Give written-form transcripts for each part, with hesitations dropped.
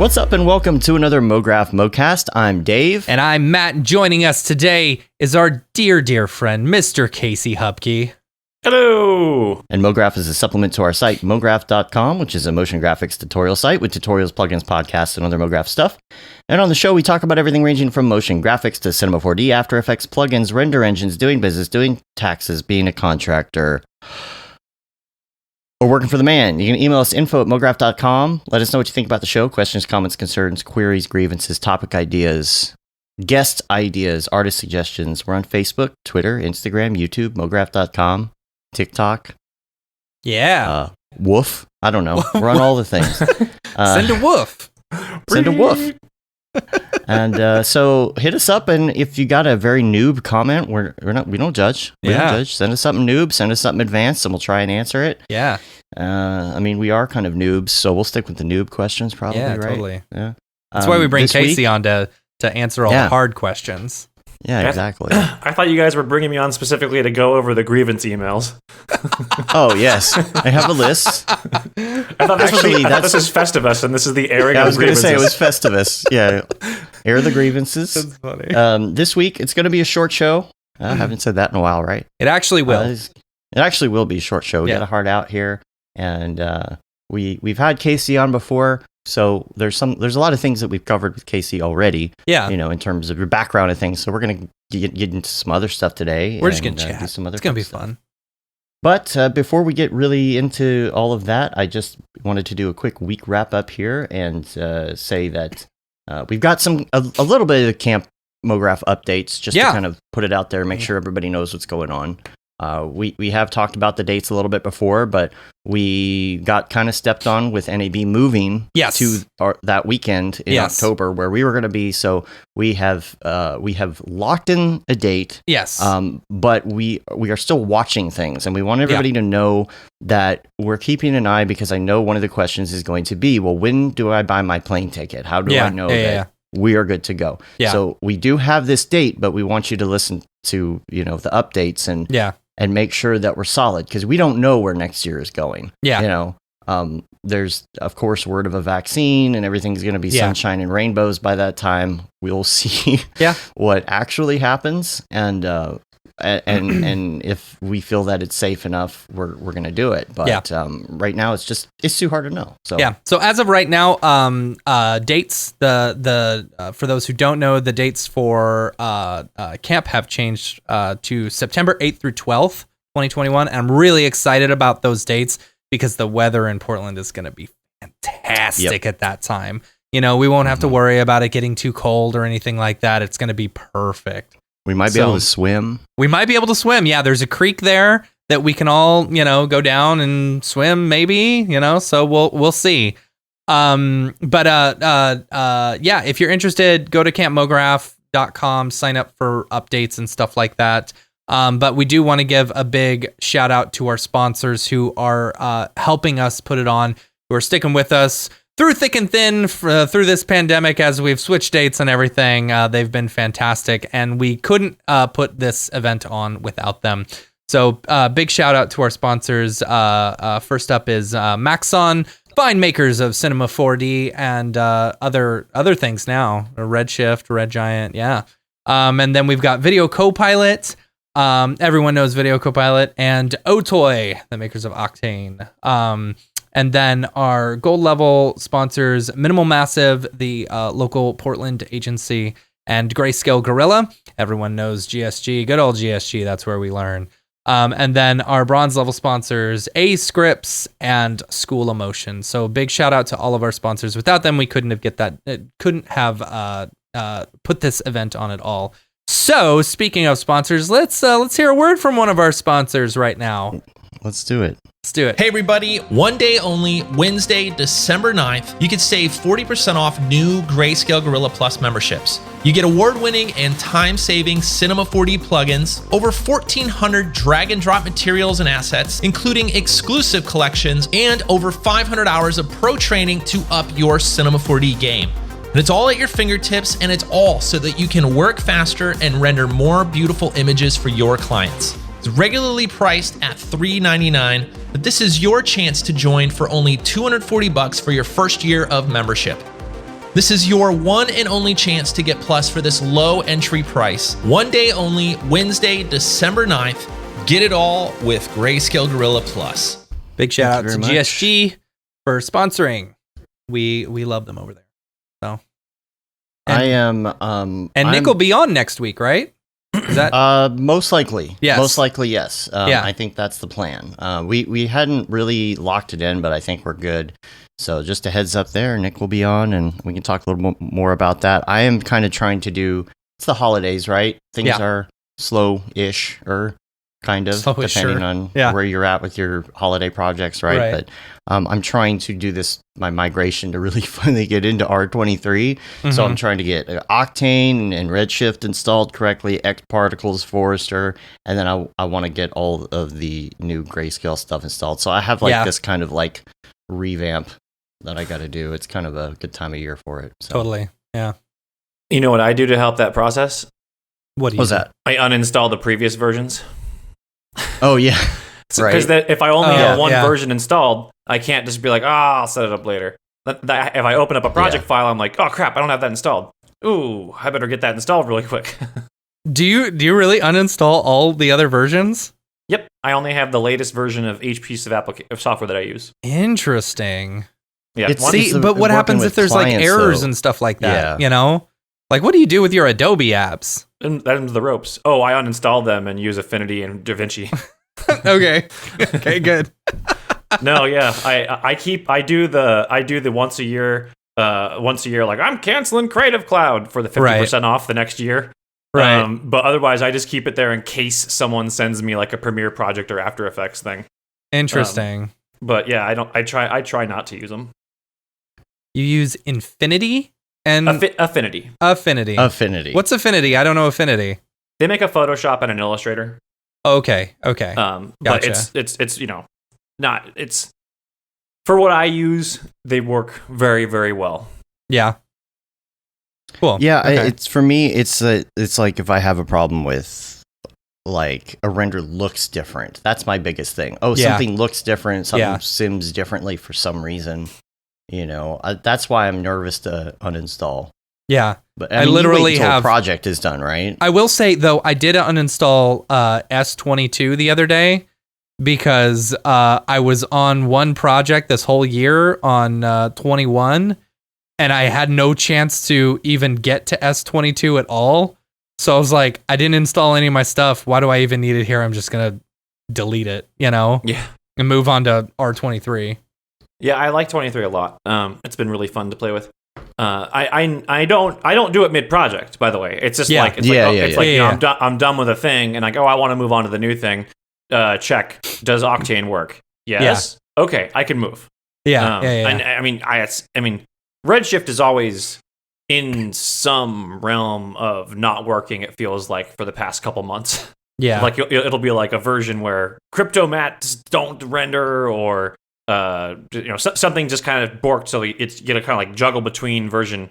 What's up and welcome to another Mograph Mocast. I'm Dave. And I'm Matt. Joining us today is our dear friend, Mr. Casey Hupke. Hello! And Mograph is a supplement to our site, mograph.com, which is a motion graphics tutorial site with tutorials, plugins, podcasts, and other Mograph stuff. And on the show, we talk about everything ranging from motion graphics to Cinema 4D, After Effects, plugins, render engines, doing business, doing taxes, being a contractor, or working for the man. You can email us info@mograph.com. Let us know what you think about the show. Questions, comments, concerns, queries, grievances, topic ideas, guest ideas, artist suggestions. We're on Facebook, Twitter, Instagram, YouTube, mograph.com, TikTok. Yeah. Woof. I don't know. We're on all the things. Send a woof. Send a woof. And so hit us up, and if you got a very noob comment, we don't judge. We don't judge. Send us something noob, send us something advanced, and we'll try and answer it. Yeah. I mean, we are kind of noobs, so we'll stick with the noob questions probably, right? Totally. Yeah. That's why we bring Casey on to answer all the hard questions. Yeah, exactly. I thought you guys were bringing me on specifically to go over the grievance emails. Oh, yes. I have a list. I thought this was Festivus, and this is the airing I of was going to grievances. say it was Festivus. Yeah. Air the grievances. That's funny. This week, it's going to be a short show. I haven't said that in a while, right? It actually will. It actually will be a short show. We got a heart out here, and we've had Casey on before. So there's a lot of things that we've covered with Casey already. Yeah. You know, in terms of your background and things. So we're going to get into some other stuff today. We're just going to chat. Do some other it's going to be stuff. fun. But before we get really into all of that, I just wanted to do a quick week wrap up here and say that we've got a little bit of Camp Mograph updates just to kind of put it out there, make sure everybody knows what's going on. We have talked about the dates a little bit before, but we got kind of stepped on with NAB moving to that weekend in October where we were going to be. So we have locked in a date. Yes. But we are still watching things, and we want everybody to know that we're keeping an eye, because I know one of the questions is going to be, well, when do I buy my plane ticket? How do I know that we are good to go? Yeah. So we do have this date, but we want you to listen to, the updates and make sure that we're solid, because we don't know where next year is going. Yeah. There's, of course, word of a vaccine, and everything's going to be sunshine and rainbows by that time. We'll see what actually happens. And if we feel that it's safe enough, we're going to do it. But right now, it's too hard to know. So So as of right now, dates, for those who don't know, the dates for camp have changed to September 8th through 12th, 2021. And I'm really excited about those dates because the weather in Portland is going to be fantastic at that time. We won't have to worry about it getting too cold or anything like that. It's going to be perfect. We might be able to swim. We might be able to swim. Yeah, there's a creek there that we can all, go down and swim, maybe, so we'll see. If you're interested, go to campmograph.com, sign up for updates and stuff like that. But we do want to give a big shout out to our sponsors who are helping us put it on, who are sticking with us through thick and thin, through this pandemic, as we've switched dates and everything. They've been fantastic, and we couldn't put this event on without them. So big shout out to our sponsors. First up is Maxon, fine makers of Cinema 4D and other things now. Redshift, Red Giant, and then we've got Video Copilot. Everyone knows Video Copilot, and Otoy, the makers of Octane. And then our gold level sponsors, Minimal Massive, the local Portland agency, and Grayscale Gorilla. Everyone knows GSG, good old GSG, that's where we learn. And then our bronze level sponsors, A Scripts and School of Motion. So big shout out to all of our sponsors. Without them, we couldn't have put this event on at all. So speaking of sponsors, let's hear a word from one of our sponsors right now. Let's do it. Hey everybody, one day only, Wednesday, December 9th, you can save 40% off new Grayscale Gorilla Plus memberships. You get award-winning and time-saving Cinema 4D plugins, over 1,400 drag-and-drop materials and assets, including exclusive collections, and over 500 hours of pro training to up your Cinema 4D game. And it's all at your fingertips, and it's all so that you can work faster and render more beautiful images for your clients. It's regularly priced at $3.99, but this is your chance to join for only $240 for your first year of membership. This is your one and only chance to get Plus for this low entry price. One day only, Wednesday, December 9th. Get it all with Grayscale Gorilla Plus. Big shout out to GSG for sponsoring. We love them over there. So Nick will be on next week, right? Is that most likely? Yes. Most likely, yes. Yeah. I think that's the plan. We hadn't really locked it in, but I think we're good. So just a heads up there, Nick will be on, and we can talk a little more about that. I am kind of trying to do. It's the holidays, right? Things are slow-ish, or kind of, depending on where you're at with your holiday projects, right? But I'm trying to do my migration to really finally get into R23. So I'm trying to get Octane and Redshift installed correctly, X Particles, Forester, and then I want to get all of the new Grayscale stuff installed. So I have this kind of revamp that I got to do. It's kind of a good time of year for it. So. Totally. Yeah. You know what I do to help that process? What's that? I uninstall the previous versions. Oh, yeah. Because if I only have one version installed, I can't just be like, I'll set it up later. If I open up a project file, I'm like, oh crap, I don't have that installed. Ooh, I better get that installed really quick. Do you really uninstall all the other versions? Yep, I only have the latest version of each piece of software that I use. Interesting. Yeah. But what happens if there's errors and stuff like that? You know, what do you do with your Adobe apps? Them's the ropes. Oh, I uninstall them and use Affinity and DaVinci. Okay, good. No, yeah, I do the once a year. Like I'm canceling Creative Cloud for the 50% off the next year. Right. But otherwise, I just keep it there in case someone sends me a Premiere project or After Effects thing. Interesting. But yeah, I try not to use them. You use Infinity and Affinity. Affinity. What's Affinity? I don't know Affinity. They make a Photoshop and an Illustrator. Okay. But it's not it's for what I use. They work very, very well. Yeah. Cool. Yeah, okay. It's for me. It's like if I have a problem with a render looks different. That's my biggest thing. Something looks different. Something sims differently for some reason. That's why I'm nervous to uninstall. Yeah. But I literally have a project is done, right? I will say though, I did uninstall S22 the other day because I was on one project this whole year on 21, and I had no chance to even get to S22 at all. So I was like, I didn't install any of my stuff. Why do I even need it here? I'm just gonna delete it, and move on to R23. Yeah, I like 23 a lot. It's been really fun to play with. I don't do it mid project. By the way, it's just I'm done with a thing, and I want to move on to the new thing. Check. Does Octane work? Yes. Yeah. Okay, I can move. Yeah. And I mean, Redshift is always in some realm of not working. It feels like for the past couple months. Yeah. It'll be like a version where crypto mats don't render, or something just kind of borked, so it's kind of juggle between version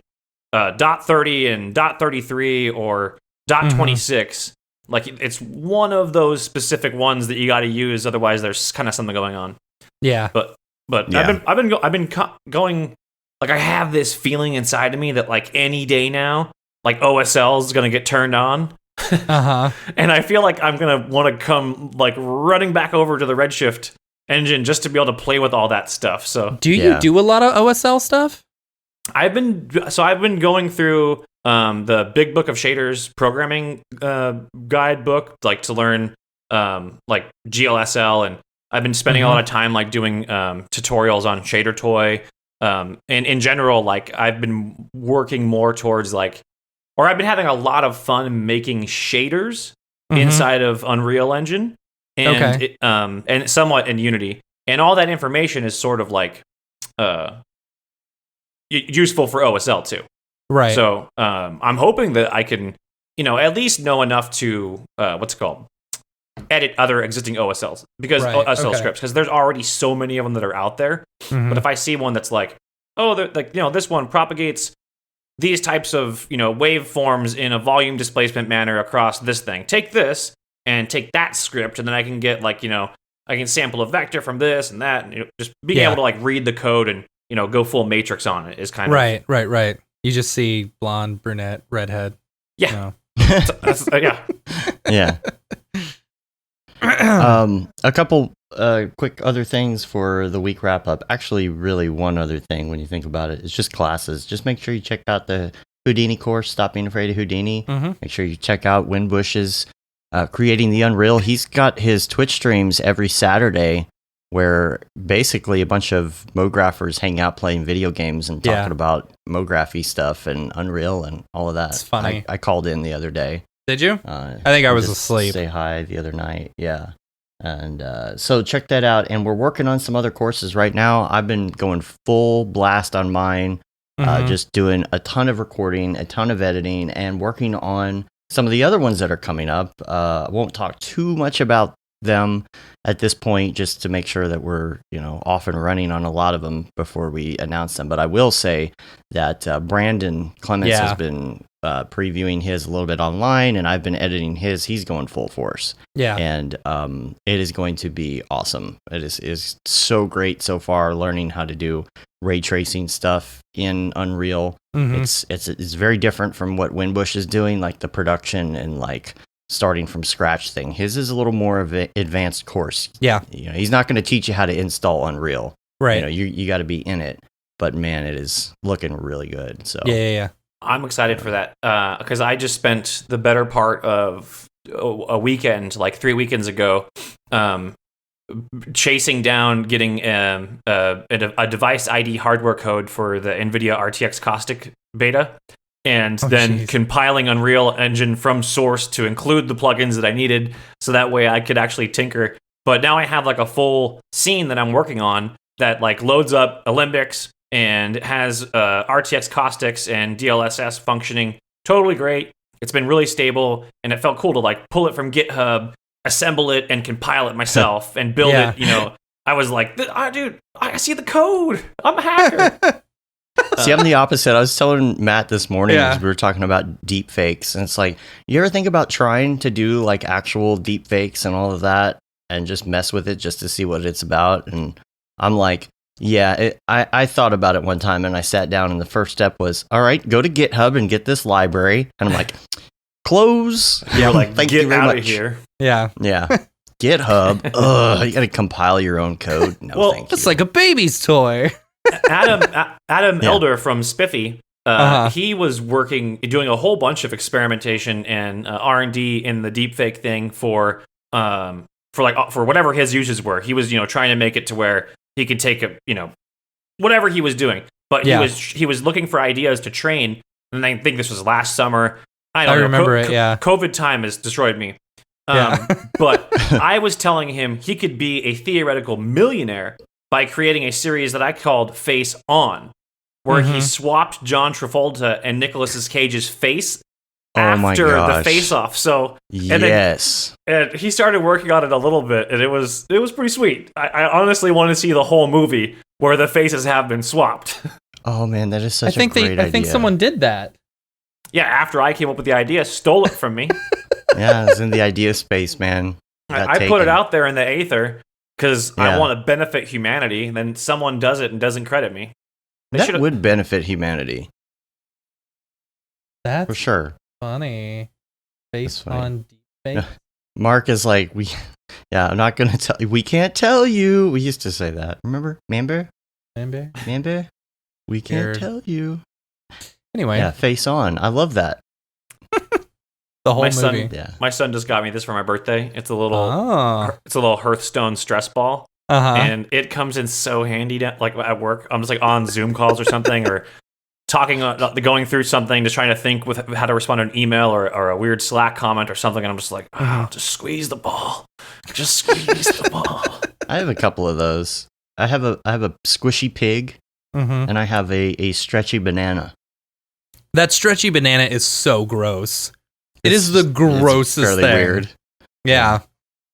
.30 and .33 or .26. It's one of those specific ones that you got to use, otherwise there's kind of something going on. Yeah. But yeah. I've been going. I have this feeling inside of me that any day now, OSL is gonna get turned on. And I feel like I'm gonna want to come running back over to the Redshift engine just to be able to play with all that stuff. So do you do a lot of OSL stuff? I've been going through the Big Book of Shaders programming guidebook, to learn GLSL, and I've been spending a lot of time doing tutorials on Shader Toy, and in general I've been working more towards or I've been having a lot of fun making shaders inside of Unreal Engine. And and somewhat in Unity, and all that information is sort of useful for OSL too. Right. So I'm hoping that I can, at least know enough to edit other existing OSLs OSL scripts, because there's already so many of them that are out there. But if I see one that's this one propagates these types of waveforms in a volume displacement manner across this thing, take this and take that script, and then I can get I can sample a vector from this and that, and just being able to read the code and go full matrix on it is kind of right. You just see blonde, brunette, redhead. Yeah. Yeah. Yeah. A couple quick other things for the week wrap up. Actually, really one other thing when you think about it. It's just classes. Just make sure you check out the Houdini course, Stop Being Afraid of Houdini. Make sure you check out Winbush's Creating the Unreal. He's got his Twitch streams every Saturday where basically a bunch of Mographers hang out playing video games and talking about Mography stuff and Unreal and all of that. It's funny. I called in the other day. Did you? I think I was asleep. Say hi the other night. Yeah. And so check that out. And we're working on some other courses right now. I've been going full blast on mine, just doing a ton of recording, a ton of editing, and working on some of the other ones that are coming up. I won't talk too much about them at this point, just to make sure that we're off and running on a lot of them before we announce them. But I will say that Brandon Clements has been previewing his a little bit online, and I've been editing his. He's going full force. Yeah. And it is going to be awesome. It is so great so far, learning how to do ray tracing stuff in Unreal. It's very different from what Winbush is doing, like the production and like starting from scratch thing. His is a little more of an advanced course. Yeah. He's not going to teach you how to install Unreal. Right. You got to be in it. But man, it is looking really good. So yeah. I'm excited for that because I just spent the better part of a weekend, like 3 weekends ago, chasing down getting a device ID hardware code for the NVIDIA RTX Caustic beta, and then compiling Unreal Engine from source to include the plugins that I needed, so that way I could actually tinker. But now I have like a full scene that I'm working on that like loads up Alembics and has RTX Caustics and DLSS functioning totally great. It's been really stable, and it felt cool to like pull it from GitHub, assemble it, and compile it myself and build it. I was like, dude, I see the code. I'm a hacker. See, I'm the opposite. I was telling Matt this morning as we were talking about deep fakes, and it's like, you ever think about trying to do like actual deep fakes and all of that and just mess with it just to see what it's about? And I'm like, I thought about it one time, and I sat down, and the first step was, all right, go to GitHub and get this library. And I'm like, close. Yeah, like, thank you very much. Of here. Yeah. GitHub. Ugh, you got to compile your own code. No, thank you. It's like a baby's toy. Adam Elder from Spiffy, he was doing a whole bunch of experimentation and R&D in the deepfake thing for whatever his uses were. He was trying to make it to where he could take whatever he was doing, but he was looking for ideas to train. And I think this was last summer. I remember it. COVID time has destroyed me. But I was telling him he could be a theoretical millionaire by creating a series that I called Face On, where he swapped John Travolta and Nicolas Cage's face after the face off. So and he started working on it a little bit, and it was pretty sweet. I honestly want to see the whole movie where the faces have been swapped. Oh man, that is such a great idea. I think someone did that. Yeah, after I came up with the idea, stole it from me. Yeah, it's in the idea space, man. I put it out there in the aether because I want to benefit humanity, and then someone does it and doesn't credit me. That would benefit humanity. That's for sure. Funny. Based on deepfake. Mark is like, I'm not going to tell you. We can't tell you. We used to say that. Remember? Member? We can't tell you. Anyway. Yeah, Face On. I love that. The whole movie. My son just got me this for my birthday. It's a little Hearthstone stress ball. And it comes in so handy like at work. I'm just like on Zoom calls or something, or going through something, just trying to think with how to respond to an email or a weird Slack comment or something, and I'm just like, just squeeze the ball. Just squeeze the ball. I have a couple of those. I have a squishy pig, and I have a stretchy banana. That stretchy banana is so gross. It is the grossest thing. Weird. Yeah.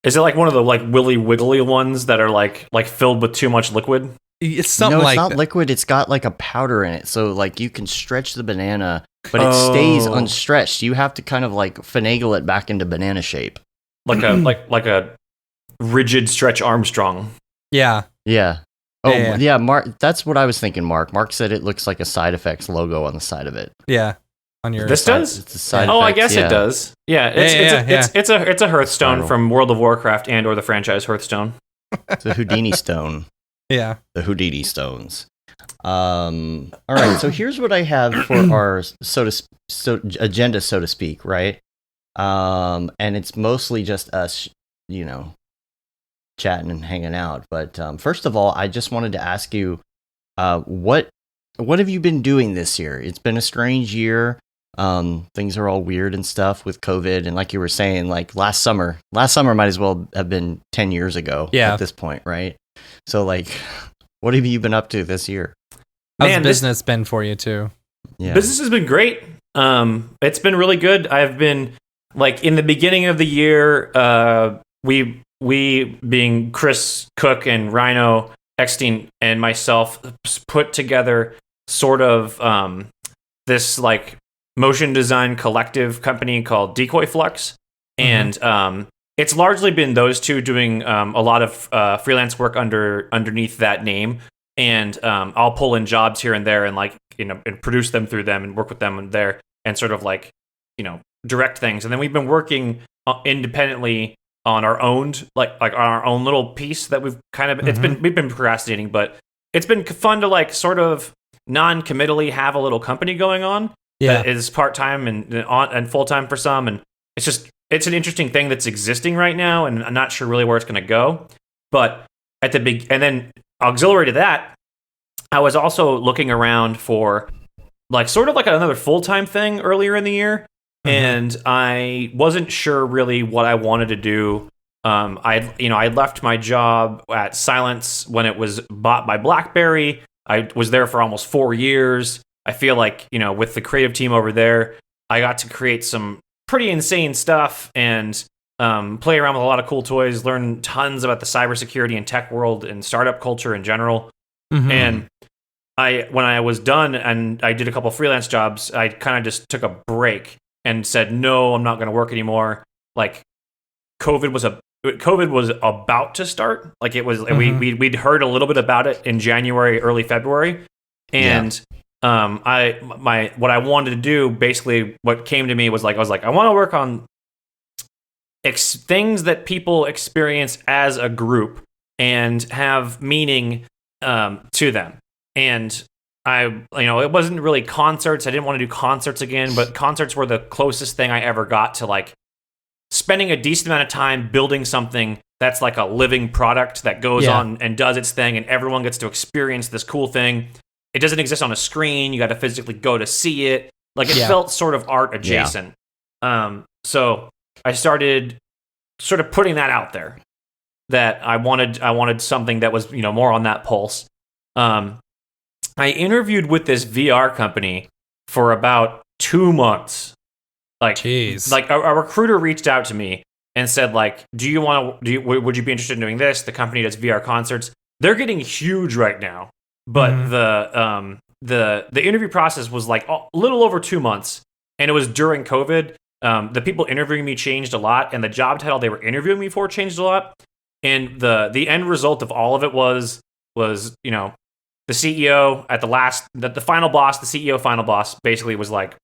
Is it like one of the like willy wiggly ones that are like filled with too much liquid? It's something like not liquid. It's got like a powder in it, so like you can stretch the banana, but it stays unstretched. You have to kind of like finagle it back into banana shape, like a rigid Stretch Armstrong. Yeah. Yeah. Oh, yeah, Mark. That's what I was thinking, Mark. Mark said it looks like a side effects logo on the side of it. Yeah. On your this side. does? It's a side I effects, guess it does. Yeah, it's a Hearthstone from World of Warcraft and or the franchise Hearthstone. It's a Houdini stone. Yeah. The Houdini stones. All right, so here's what I have for our agenda, so to speak, right? And it's mostly just us, chatting and hanging out. But first of all, I just wanted to ask you, what have you been doing this year? It's been a strange year. Things are all weird and stuff with COVID, and like you were saying, like last summer might as well have been 10 years ago at this point, right? So like, what have you been up to this year? How's business been for you too? Yeah. Business has been great. It's been really good. I've been like in the beginning of the year, we being Chris Cook and Rhino Eckstein and myself put together sort of this like motion design collective company called Decoy Flux. And it's largely been those two doing a lot of freelance work underneath that name. And I'll pull in jobs here and there and and produce them through them and work with them there and sort of direct things. And then we've been working independently on our own on our own little piece that we've kind of we've been procrastinating, but it's been fun to sort of non-committally have a little company going on that is part-time and full-time for some, and it's an interesting thing that's existing right now, and I'm not sure really where it's going to go. But at the and then auxiliary to that, I was also looking around for sort of another full-time thing earlier in the year. And I wasn't sure really what I wanted to do. I left my job at Silence when it was bought by BlackBerry. I was there for almost 4 years. I feel like, with the creative team over there, I got to create some pretty insane stuff and play around with a lot of cool toys, learn tons about the cybersecurity and tech world and startup culture in general. And when I was done and I did a couple freelance jobs, I kind of just took a break and said, no, I'm not going to work anymore. COVID was about to start. It was, we'd heard a little bit about it in January, early February. And what I wanted to do, basically what came to me was I want to work on things that people experience as a group and have meaning to them. And it wasn't really concerts. I didn't want to do concerts again, but concerts were the closest thing I ever got to spending a decent amount of time building something that's like a living product that goes on and does its thing, and everyone gets to experience this cool thing. It doesn't exist on a screen. You got to physically go to see it. It felt sort of art adjacent. So I started sort of putting that out there, that I wanted something that was more on that pulse. I interviewed with this VR company for about 2 months. Jeez. A recruiter reached out to me and said, would you be interested in doing this? The company does VR concerts. They're getting huge right now, but the interview process was a little over 2 months, and it was during COVID. The people interviewing me changed a lot, and the job title they were interviewing me for changed a lot. And the end result of all of it was the CEO at the final boss, the CEO final boss, basically was like,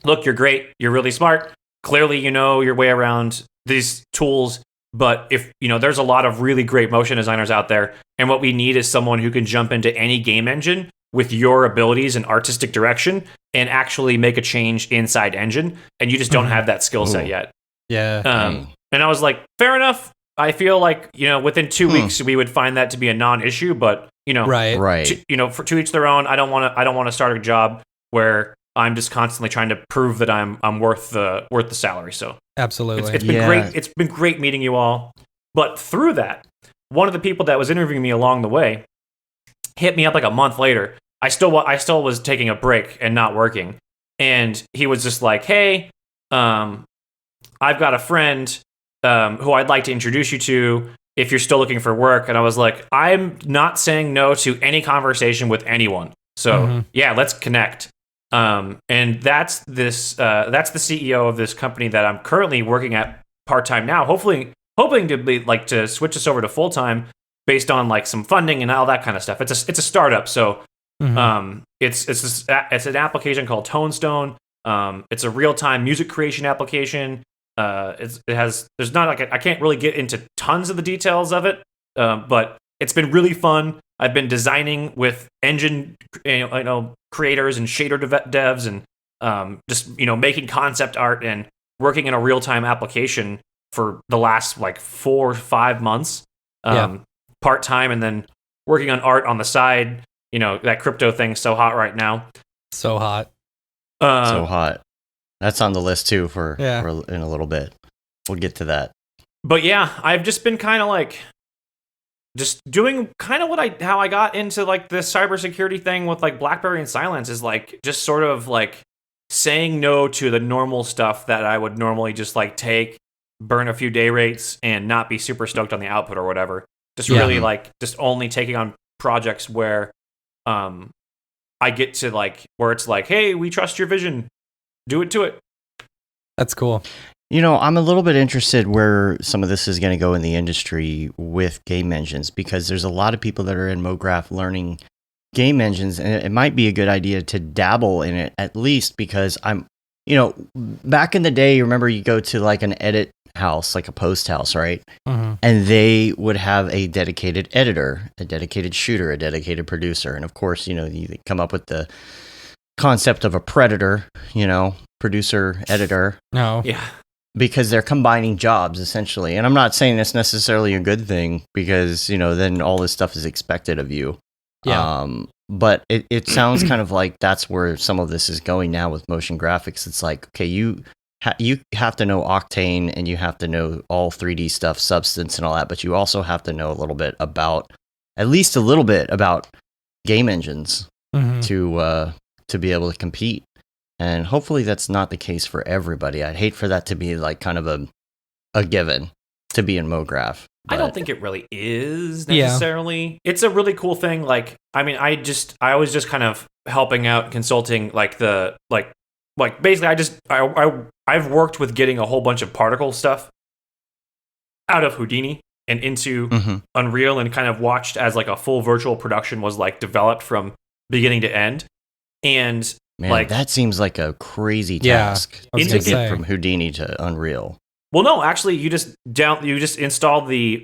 look, you're great. You're really smart. Clearly, you know your way around these tools. But if, there's a lot of really great motion designers out there. And what we need is someone who can jump into any game engine with your abilities and artistic direction and actually make a change inside engine. And you just don't have that skill set yet. Yeah. And I was like, fair enough. I feel like, within 2 weeks, we would find that to be a non-issue, but right. To each their own. I don't want to start a job where I'm just constantly trying to prove that I'm worth the salary. So absolutely, it's been great. It's been great meeting you all. But through that, one of the people that was interviewing me along the way hit me up a month later. I still was taking a break and not working, and he was just like, "Hey, I've got a friend who I'd like to introduce you to if you're still looking for work." And I was like, I'm not saying no to any conversation with anyone. So yeah, let's connect. And that's that's the CEO of this company that I'm currently working at part-time now, hoping to be to switch this over to full-time, based on like some funding and all that kind of stuff. It's a startup, so it's an application called Tonestone. It's a real-time music creation application. There's not like I can't really get into tons of the details of it, but it's been really fun. I've been designing with engine creators and shader devs and just making concept art and working in a real-time application for the last like 4 or 5 months, part-time, and then working on art on the side. That crypto thing's so hot right now. So hot. So hot. That's on the list too for in a little bit. We'll get to that. But yeah, I've just been kind of like just doing kind of how I got into like this cybersecurity thing with like BlackBerry and Silence, is like just sort of like saying no to the normal stuff that I would normally just like take, burn a few day rates, and not be super stoked on the output or whatever. Just really like just only taking on projects where I get to like where it's like, hey, we trust your vision, do it to it. That's cool. I'm a little bit interested where some of this is going to go in the industry with game engines, because there's a lot of people that are in Mograph learning game engines, and it might be a good idea to dabble in it at least, because back in the day, remember you go to like an edit house, like a post house, right? Mm-hmm. And they would have a dedicated editor, a dedicated shooter, a dedicated producer. And of course, you come up with the concept of a predator, producer, editor. No. Yeah. Because they're combining jobs essentially. And I'm not saying that's necessarily a good thing, because, then all this stuff is expected of you. Yeah. But it sounds kind of like that's where some of this is going now with motion graphics. It's like, okay, you have to know Octane, and you have to know all 3D stuff, Substance and all that, but you also have to know at least a little bit about game engines to be able to compete. And hopefully that's not the case for everybody. I'd hate for that to be like kind of a given to be in Mograph. I don't think it really is necessarily. Yeah. It's a really cool thing. Like, I mean, I was just kind of helping out, consulting, like basically I've worked with getting a whole bunch of particle stuff out of Houdini and into Unreal, and kind of watched as like a full virtual production was like developed from beginning to end. And man, like that seems like a crazy task to get from Houdini to Unreal. Well, no, actually, you just install the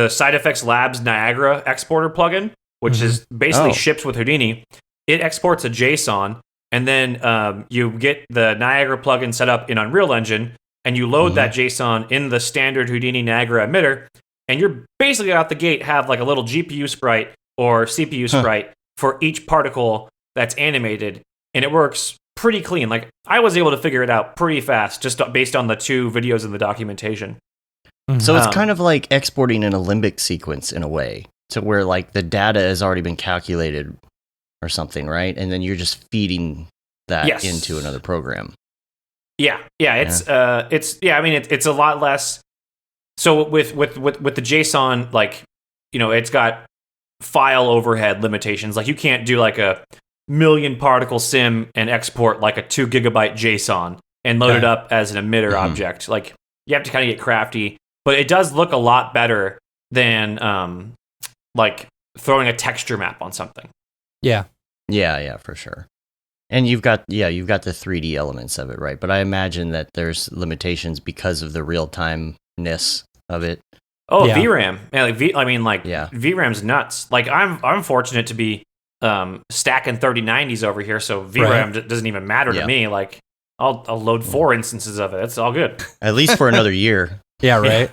Side Effects Labs Niagara exporter plugin, which is basically ships with Houdini. It exports a JSON, and then you get the Niagara plugin set up in Unreal Engine, and you load that JSON in the standard Houdini Niagara emitter, and you're basically out the gate have like a little GPU sprite or CPU sprite for each particle that's animated, and it works pretty clean. Like, I was able to figure it out pretty fast just based on the 2 videos in the documentation. So it's kind of like exporting an Alembic sequence in a way, to where like the data has already been calculated or something, right? And then you're just feeding that into another program. Yeah. It's I mean, it's a lot less. So with the JSON, like, it's got file overhead limitations. Like, you can't do like a million particle sim and export like a 2 gigabyte JSON and load it up as an emitter object. Like, you have to kind of get crafty, but it does look a lot better than like throwing a texture map on something. Yeah, for sure. And you've got the 3D elements of it, right? But I imagine that there's limitations because of the real-time-ness of it. Oh, yeah. VRAM. Yeah, VRAM's nuts. Like, I'm fortunate to be stacking 3090s over here, so VRAM doesn't even matter to me. Like, I'll load 4 instances of it. It's all good. At least for another year. Yeah, right. Yeah.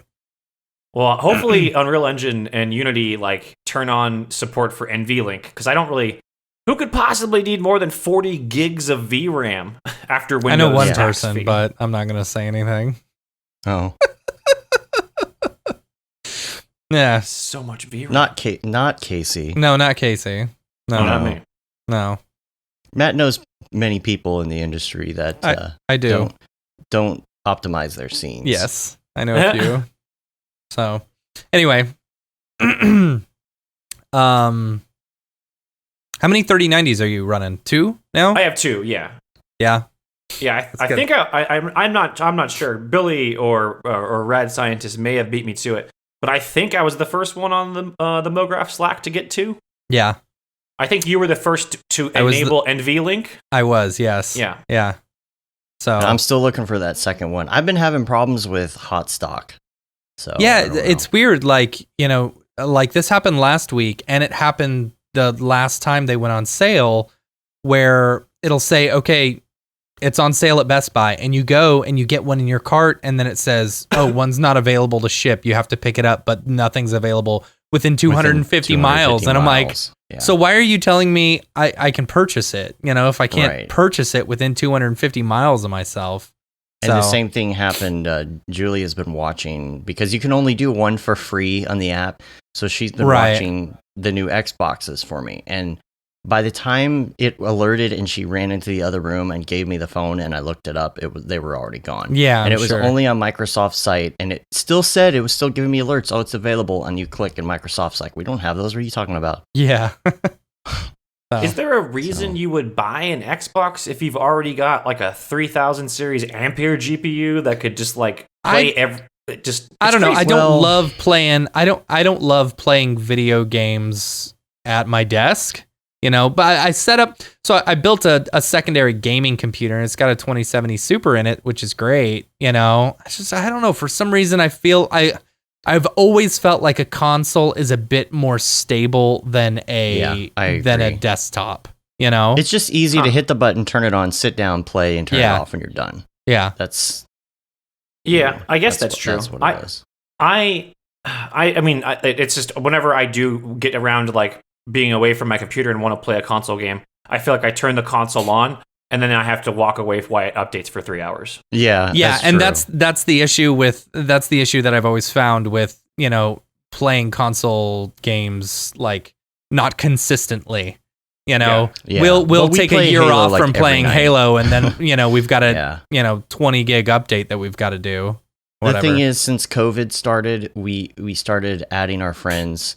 Well, hopefully Unreal Engine and Unity like turn on support for NVLink, because I don't really. Who could possibly need more than 40 gigs of VRAM after Windows? I know one person, but I'm not going to say anything. Oh. Yeah. So much VRAM. Not Casey. No, not Casey. No, not me. No. Matt knows many people in the industry that I do. Don't optimize their scenes. Yes, I know a few. So, anyway, how many 3090s are you running? 2 now? I have 2. Yeah. Yeah. Yeah, I think I'm not sure. Billy or Rad Scientist may have beat me to it. but I think I was the first one on the Mograph Slack to get to. Yeah. I think you were the first to enable NVLink. I was, yes. Yeah. Yeah. So I'm still looking for that second one. I've been having problems with hot stock. So yeah, it's weird. Like, like this happened last week, and it happened the last time they went on sale, where it'll say, okay, it's on sale at Best Buy, and you go and you get one in your cart, and then it says, oh, one's not available to ship. You have to pick it up, but nothing's available within 250 miles. And I'm like, so why are you telling me I can purchase it? If I can't purchase it within 250 miles of myself. And the same thing happened. Julie has been watching, because you can only do one for free on the app. So she's been watching the new Xboxes for me. And by the time it alerted and she ran into the other room and gave me the phone and I looked it up, they were already gone. Yeah, and it was only on Microsoft's site, and it still said, it was still giving me alerts. Oh, it's available. And you click, and Microsoft's like, we don't have those. What are you talking about? Yeah. Is there a reason you would buy an Xbox if you've already got like a 3000 series Ampere GPU that could just like play I don't know. I don't love playing. I don't love playing video games at my desk. But I set up. So I built a secondary gaming computer, and it's got a 2070 Super in it, which is great. I don't know. For some reason, I feel I've always felt like a console is a bit more stable than a desktop. It's just easy to hit the button, turn it on, sit down, play, and turn it off when you're done. Yeah, I guess that's true. That's what it is. I mean, it's just whenever I do get around to like being away from my computer and want to play a console game, I feel like I turn the console on, and then I have to walk away while it updates for 3 hours. Yeah, and that's the issue that I've always found with playing console games, like not consistently. We'll take a year off from playing Halo, and then we've got a 20 gig update that we've got to do. Whatever. The thing is, since COVID started, we started adding our friends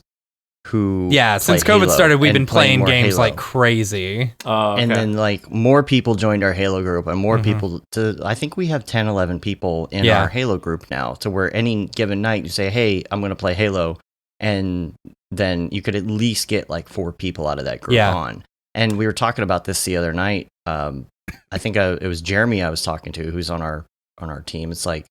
who since COVID started, we've been playing games like crazy. And then like more people joined our Halo group, and more people I think we have 10, 11 people in our Halo group now, to where any given night you say, hey, I'm going to play Halo, and then you could at least get like 4 people out of that group on. And we were talking about this the other night. I think it was Jeremy I was talking to, who's on our team. It's like,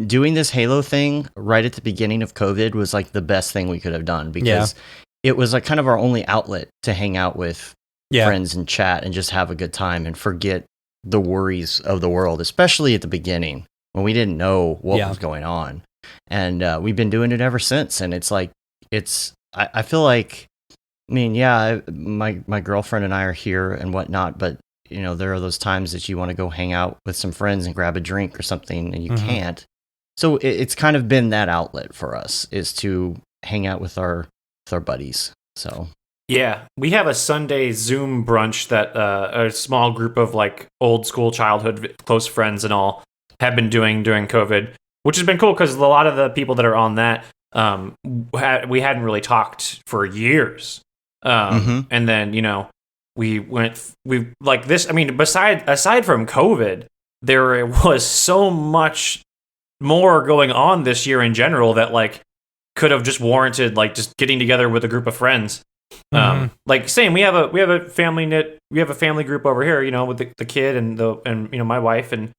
doing this Halo thing right at the beginning of COVID was like the best thing we could have done, because it was like kind of our only outlet to hang out with friends and chat and just have a good time and forget the worries of the world, especially at the beginning when we didn't know what was going on. And we've been doing it ever since. And it's like, I feel like, I mean, my girlfriend and I are here and whatnot, but there are those times that you want to go hang out with some friends and grab a drink or something, and you can't. So it's kind of been that outlet for us, is to hang out with our buddies. So yeah, we have a Sunday Zoom brunch that a small group of like old school childhood close friends and all have been doing during COVID, which has been cool because a lot of the people that are on that we hadn't really talked for years, and then we like this. I mean, aside from COVID, there was so much more going on this year in general that like could have just warranted like just getting together with a group of friends. Like same, we have a family group over here, with the kid and my wife, and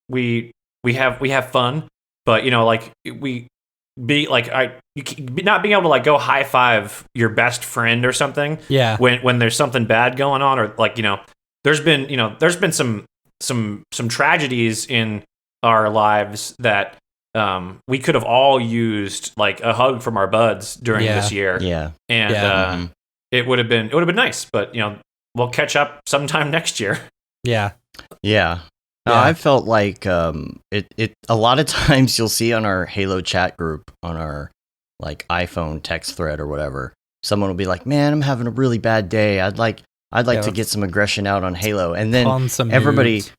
we have fun, but like we be like not being able to like go high five your best friend or something when there's something bad going on, or like there's been some tragedies in our lives that we could have all used like a hug from our buds during this year. It would have been nice, but we'll catch up sometime next year. I felt like it a lot of times you'll see on our Halo chat group, on our like iPhone text thread or whatever, someone will be like, man, I'm having a really bad day, I'd like to get some aggression out on Halo, and then everybody noobs.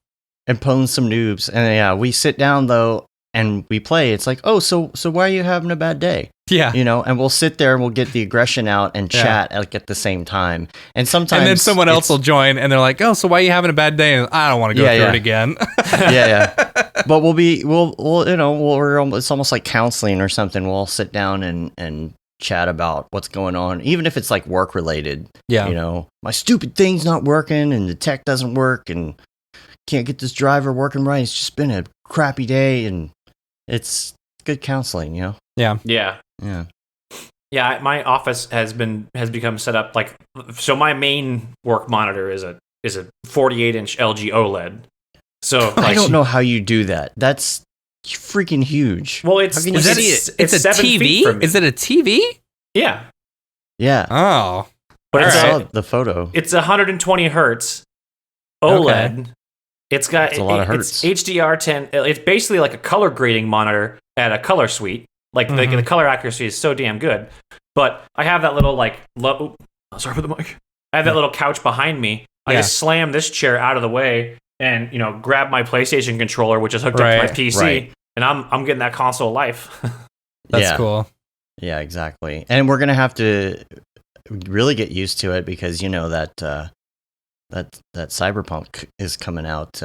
And pwn some noobs, and we sit down though and we play. It's like, oh, so why are you having a bad day? And we'll sit there and we'll get the aggression out and chat at the same time. And sometimes, and then someone else will join and they're like, oh, so why are you having a bad day? And I don't want to go through it again. But we'll it's almost like counseling or something. We'll all sit down and chat about what's going on, even if it's like work related. Yeah. My stupid thing's not working and the tech doesn't work and can't get this driver working right. It's just been a crappy day, and it's good counseling, Yeah. Yeah. My office has become set up like, so my main work monitor is a 48-inch LG OLED. So I don't know how you do that. That's freaking huge. Well, it's a TV. Is it a TV? Yeah. Yeah. Oh, but I saw the photo. It's 120 hertz OLED. Okay. It's got a lot of hertz. It's HDR10. It's basically like a color grading monitor at a color suite. Like the color accuracy is so damn good. But I have that little sorry for the mic. I have that little couch behind me. I just slam this chair out of the way and grab my PlayStation controller, which is hooked up to my PC, and I'm getting that console life. That's cool. Yeah, exactly. And we're gonna have to really get used to it because that Cyberpunk is coming out.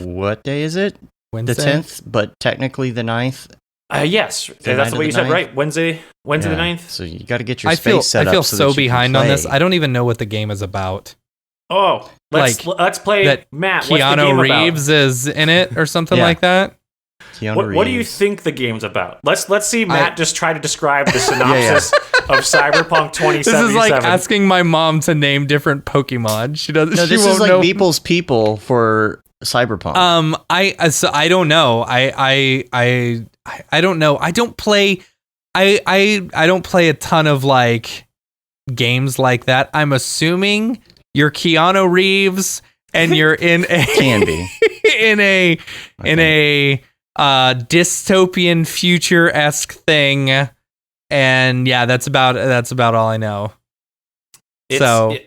What day is it? Wednesday? The 10th, but technically the 9th. Yes, that's what you said, right? Wednesday the 9th. So you got to get your space set up. I feel so behind on this. I don't even know what the game is about. Oh, let's play that Matt. Keanu Reeves is in it or something like that. What do you think the game's about? Let's see Matt just try to describe the synopsis of Cyberpunk 2077. This is like asking my mom to name different Pokemon. She doesn't. No, this is like Beeple's People for Cyberpunk. I don't know. I don't know. I don't play. I don't play a ton of like games like that. I'm assuming you're Keanu Reeves and you're in a can be in a dystopian future-esque thing, and that's about all I know. You're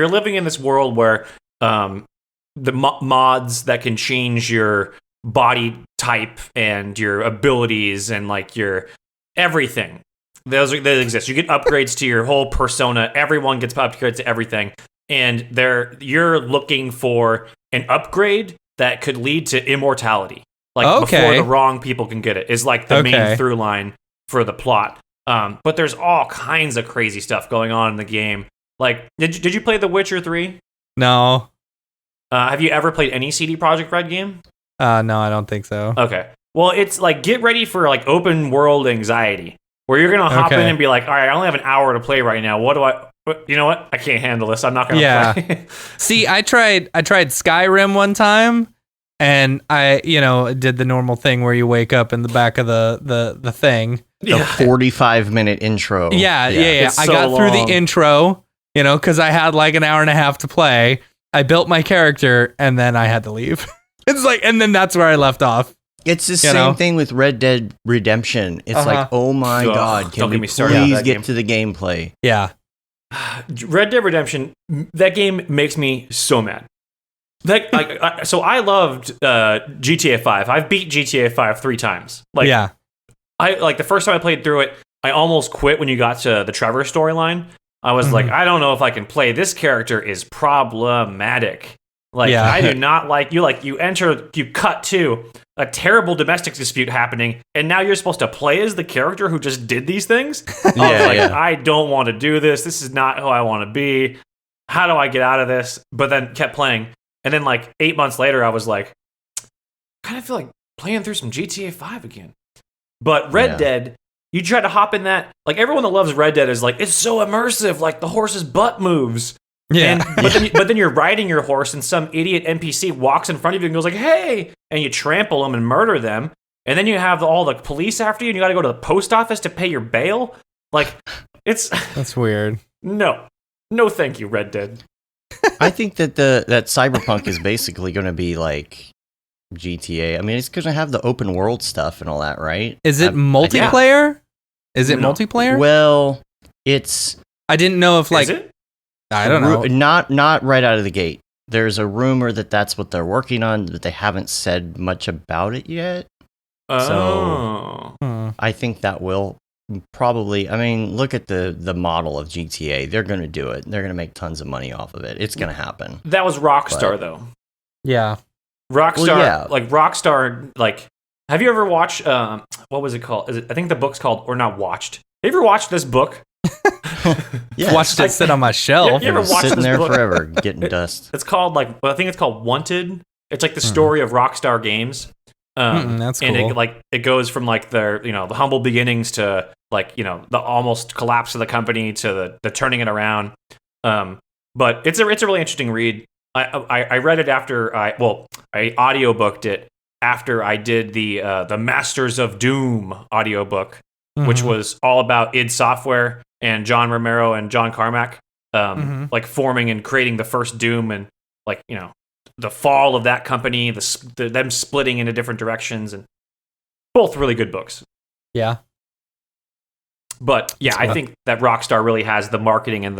living in this world where the mods that can change your body type and your abilities and like your everything, those exist. You get upgrades to your whole persona. Everyone gets upgrades to everything, and you're looking for an upgrade that could lead to immortality, like before the wrong people can get it, is like the main through line for the plot. But there's all kinds of crazy stuff going on in the game. Like, did you play The Witcher 3? No. Have you ever played any CD Projekt Red game? No, I don't think so. Okay. Well, it's like, get ready for like open world anxiety, where you're gonna hop in and be like, all right, I only have an hour to play right now. You know what? I can't handle this. I'm not gonna play. See, I tried Skyrim one time, and I did the normal thing where you wake up in the back of the thing. The 45-minute intro. Yeah. I got through the intro, because I had like an hour and a half to play. I built my character, and then I had to leave. It's like, and then that's where I left off. It's the same thing with Red Dead Redemption. It's like, oh my God, can we please get to the gameplay? Yeah. Red Dead Redemption, that game makes me so mad. So I loved GTA 5. I've beat GTA 5 3 times. I the first time I played through it, I almost quit when you got to the Trevor storyline. I was like, I don't know if I can play. This character is problematic. I do not like you. Like, you cut to a terrible domestic dispute happening, and now you're supposed to play as the character who just did these things. I don't want to do this. This is not who I want to be. How do I get out of this? But then kept playing. And then like 8 months later, I was like, I kind of feel like playing through some GTA 5 again. But Red Dead, you try to hop in that. Like, everyone that loves Red Dead is like, it's so immersive. Like, the horse's butt moves. Yeah. But then you're riding your horse, and some idiot NPC walks in front of you and goes like, hey, and you trample them and murder them. And then you have all the police after you, and you got to go to the post office to pay your bail. Like, that's weird. No, thank you, Red Dead. I think that that Cyberpunk is basically going to be like GTA. I mean, it's going to have the open world stuff and all that, right? Is it multiplayer? Is it multiplayer? Well, I didn't know if like. Is it? I don't know. Not right out of the gate. There's a rumor that that's what they're working on, but they haven't said much about it yet. Oh. So I think that will probably. I mean, look at the model of GTA. They're going to do it. They're going to make tons of money off of it. It's going to happen. That was Rockstar, though. Yeah. Rockstar, like, have you ever watched, what was it called? I think the book's called, or not watched. Have you ever watched this book? Yeah, watched it sit on my shelf. You ever watched sitting this there book? forever, getting dust. It's called, like, I think it's called Wanted. It's like the story of Rockstar Games. That's cool. And it goes from like the humble beginnings to like the almost collapse of the company to the turning it around. But it's a really interesting read. I read it after I audiobooked it after I did the Masters of Doom audiobook, which was all about id Software and John Romero and John Carmack like forming and creating the first Doom, and like the fall of that company, them splitting into different directions, and both really good books. Yeah. But yeah, I think that Rockstar really has the marketing and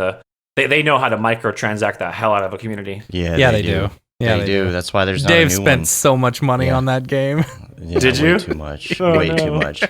they know how to microtransact the hell out of a community. Yeah, they do. Yeah, they do. That's why there's not Dave a new spent one. so much money on that game. Yeah, Did you? Way too much. Way too much.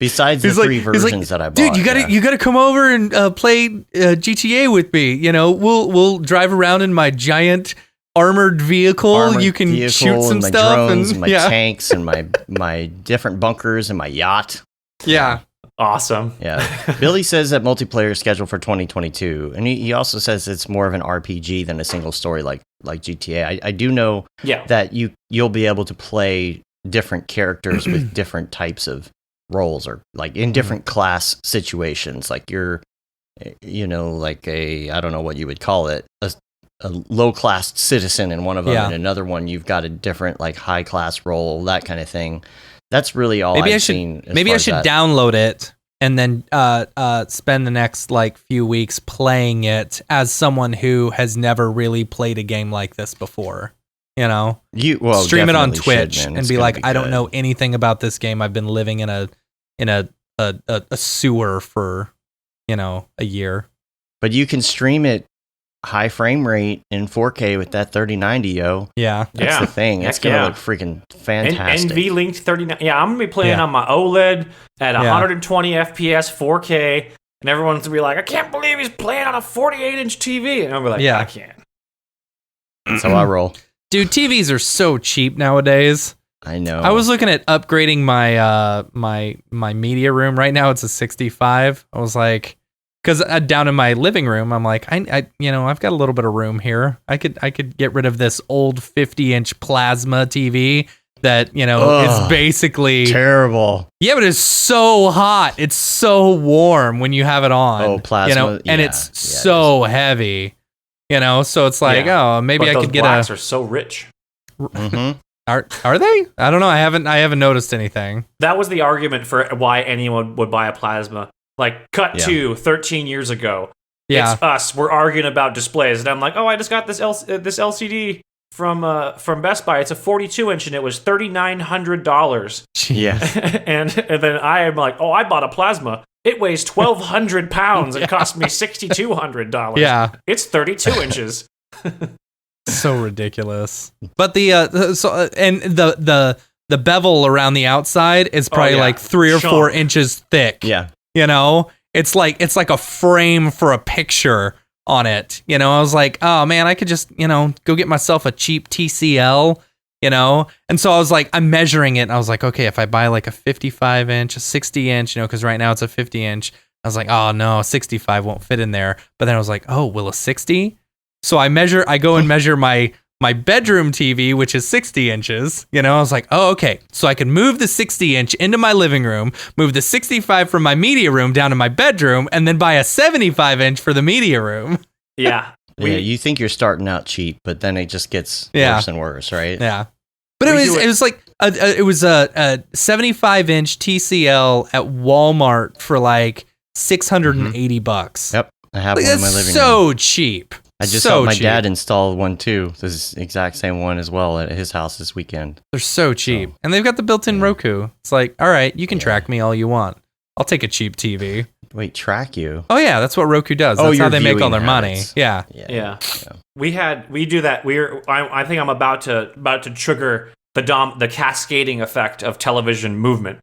Besides the three versions that I bought. Dude, you gotta come over and play GTA with me. We'll drive around in my giant armored vehicle. You can shoot some my stuff drones, and my tanks and my different bunkers and my yacht. Yeah. Awesome. Yeah. Billy says that multiplayer is scheduled for 2022, and he also says it's more of an RPG than a single story like GTA. I do know that you'll be able to play different characters with different types of roles, or like in different class situations. Like you're, like I don't know what you would call it, a low class citizen in one of them, and another one you've got a different like high class role, that kind of thing. That's really all I've seen. Maybe I should download it and then spend the next like few weeks playing it as someone who has never really played a game like this before. Stream it on Twitch and be like, I don't know anything about this game. I've been living in a sewer for a year. But you can stream it high frame rate in 4K with that 3090, yo. Yeah. That's the thing. It's going to look freaking fantastic. NVLink 39. Yeah, I'm going to be playing on my OLED at 120 FPS 4K, and everyone's going to be like, I can't believe he's playing on a 48-inch TV. And I'm going to be like, I can't. That's how I roll. Dude, TVs are so cheap nowadays. I know. I was looking at upgrading my my media room. Right now it's a 65. I was like, because down in my living room, I'm like, I've got a little bit of room here. I could get rid of this old 50-inch plasma TV that is basically terrible. Yeah, but it's so hot. It's so warm when you have it on. Oh, plasma, and it's so heavy. So it's like, maybe I could get blacks are so rich. Mm-hmm. Are they? I don't know. I haven't noticed anything. That was the argument for why anyone would buy a plasma. Like, cut to 13 years ago. Yeah. It's us. We're arguing about displays. And I'm like, I just got this LCD from Best Buy. It's a 42-inch, and it was $3,900. Yeah. and then I am like, I bought a plasma. It weighs 1,200 pounds. It cost me $6,200. Yeah. It's 32 inches. So ridiculous. But the bevel around the outside is probably like 3 or 4 inches thick. Yeah. It's like a frame for a picture on it. I was like, oh man, I could just, go get myself a cheap TCL, And so I was like, I'm measuring it, and I was like, okay, if I buy like a 55-inch, a 60-inch, because right now it's a 50-inch, I was like, oh no, 65 won't fit in there. But then I was like, oh, will a 60? So I go and measure my bedroom TV, which is 60 inches, I was like, oh, okay. So I could move the 60-inch into my living room, move the 65 from my media room down to my bedroom, and then buy a 75-inch for the media room. Yeah. You think you're starting out cheap, but then it just gets worse and worse, right? Yeah. But it was like a 75-inch TCL at Walmart for like $680. Yep. I have one in my living room. So cheap. I just saw my dad install one too. This exact same one as well at his house this weekend. They're so cheap. And they've got the built-in Roku. It's like, all right, you can track me all you want. I'll take a cheap TV. Wait, track you? Oh yeah, that's what Roku does. That's how they make all their money. Yeah. We do that. I think I'm about to trigger the cascading effect of television movement.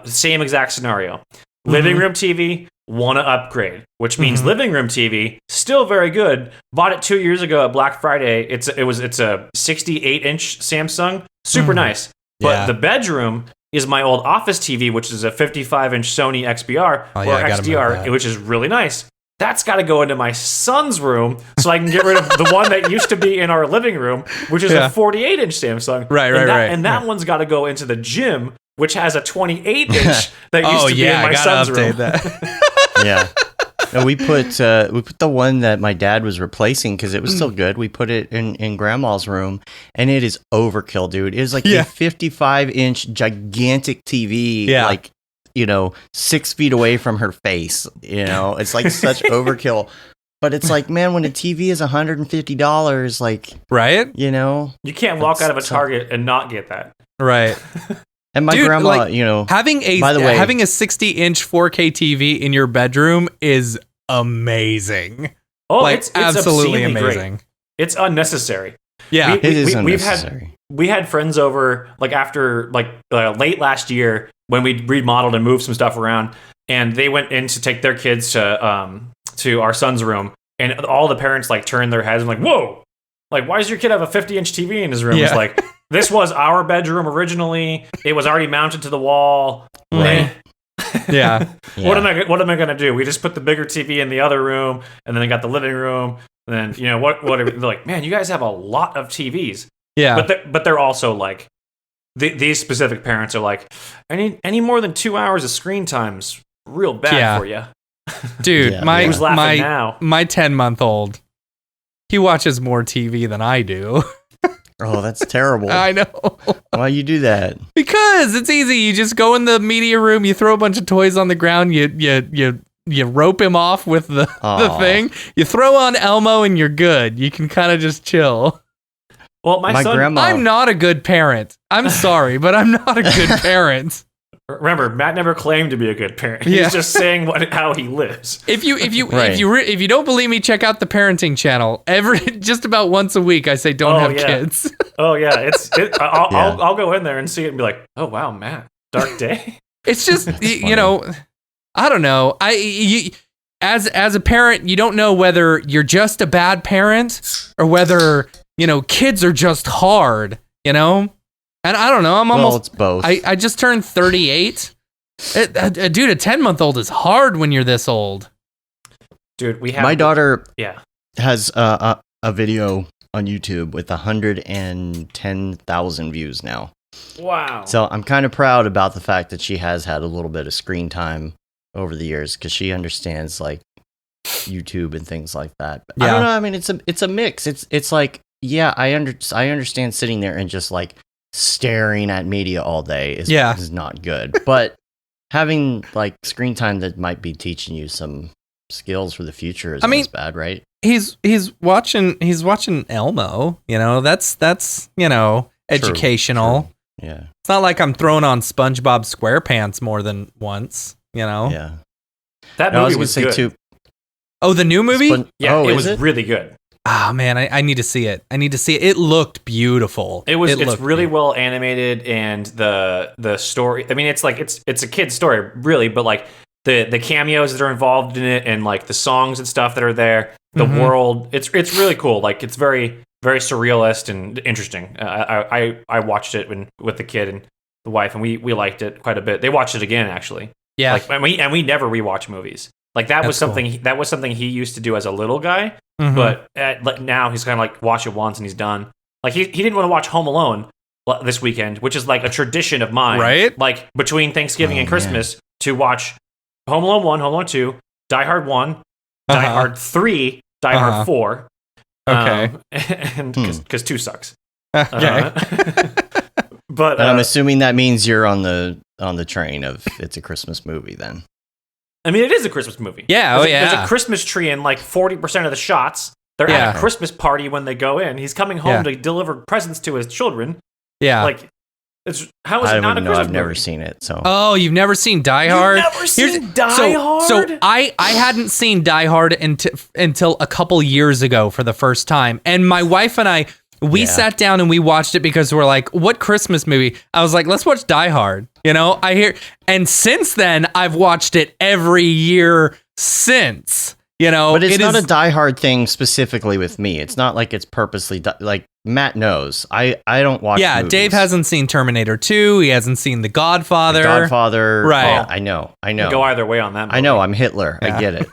Same exact scenario. Living room TV, want to upgrade, which means living room TV, still very good. Bought it 2 years ago at Black Friday. It's a 68-inch Samsung, super nice. But the bedroom is my old office TV, which is a 55-inch Sony XBR or XDR, which is really nice. That's got to go into my son's room so I can get rid of the one that used to be in our living room, which is a 48-inch Samsung. Right. And that one's got to go into the gym, which has a 28-inch that used to be in my son's room. Yeah. No, we put the one that my dad was replacing because it was still good. We put it in grandma's room, and it is overkill, dude. It is like a 55-inch gigantic TV, like, 6 feet away from her face. It's like such overkill. But it's like, man, when a TV is $150, like, right? You can't walk out of a Target and not get that. Right. And my grandma, having a 60-inch 4K TV in your bedroom is amazing. Oh, like, it's absolutely amazing. Great. It's unnecessary. Yeah, it is unnecessary. We had friends over like after late last year when we remodeled and moved some stuff around, and they went in to take their kids to our son's room, and all the parents like turned their heads and like, whoa, like why does your kid have a 50-inch TV in his room? It's like, this was our bedroom originally. It was already mounted to the wall. Right. Yeah. What am I gonna do? We just put the bigger TV in the other room, and then I got the living room. And then what are, they're like, man, you guys have a lot of TVs. Yeah. But they're also like, these specific parents are like, any more than 2 hours of screen time's real bad for you. Dude, my Who's laughing now? My 10-month-old, he watches more TV than I do. Oh, that's terrible. I know. Why you do that? Because it's easy. You just go in the media room, you throw a bunch of toys on the ground, you rope him off with the thing, you throw on Elmo, and you're good. You can kind of just chill. Well, my son, grandma, I'm not a good parent. I'm sorry, but I'm not a good parent. Remember, Matt never claimed to be a good parent. He's just saying how he lives. If you don't believe me, check out the parenting channel. Just about once a week, I say don't have kids. Oh yeah, I'll go in there and see it and be like, oh wow, Matt, dark day. It's just I don't know. As a parent, you don't know whether you're just a bad parent or whether kids are just hard. And I don't know. I'm almost. It's both. I just turned 38. Dude, a 10-month-old is hard when you're this old. Dude, my daughter has a video on YouTube with 110,000 views now. Wow. So I'm kind of proud about the fact that she has had a little bit of screen time over the years because she understands like YouTube and things like that. But I don't know. I mean, it's a mix. It's like, I understand sitting there and just like staring at media all day is not good. But having like screen time that might be teaching you some skills for the future is bad, right? He's watching Elmo, that's educational. True. Yeah. It's not like I'm throwing on SpongeBob SquarePants more than once, Yeah. That movie was good. Too. Oh, the new movie? It was really good. Oh man, I need to see it. It looked beautiful. It's really well animated, and the story. I mean, it's like it's a kid's story, really, but like the cameos that are involved in it, and like the songs and stuff that are there, the world. It's really cool. Like it's very very surrealist and interesting. I watched it with the kid and the wife, and we liked it quite a bit. They watched it again, actually. Yeah. Like and we never rewatch movies. Like that was something cool. That was something he used to do as a little guy, but now he's kind of like watch it once and he's done. Like he didn't want to watch Home Alone this weekend, which is like a tradition of mine. Right? Like between Thanksgiving and Christmas to watch Home Alone 1, Home Alone 2, Die Hard 1, Die Hard 3, Die Hard 4. Okay. And because 2 sucks. Okay. But I'm assuming that means you're on the train of it's a Christmas movie then. I mean, it is a Christmas movie. Yeah, There's a Christmas tree in like 40% of the shots. They're at a Christmas party when they go in. He's coming home to deliver presents to his children. Yeah. Like, how is it not a Christmas movie? I've never seen it, so. Oh, you've never seen Die Hard? You've never seen Die Hard? So I hadn't seen Die Hard until a couple years ago for the first time. And my wife and I, We sat down and we watched it because we're like, what Christmas movie? I was like, let's watch Die Hard. And since then, I've watched it every year since. But it's not a Die Hard thing specifically with me. It's not like it's purposely like Matt knows. I don't watch. Yeah, movies. Dave hasn't seen Terminator 2. He hasn't seen The Godfather. Right. Yeah, I know. Go either way on that movie. I know. I'm Hitler. Yeah. I get it.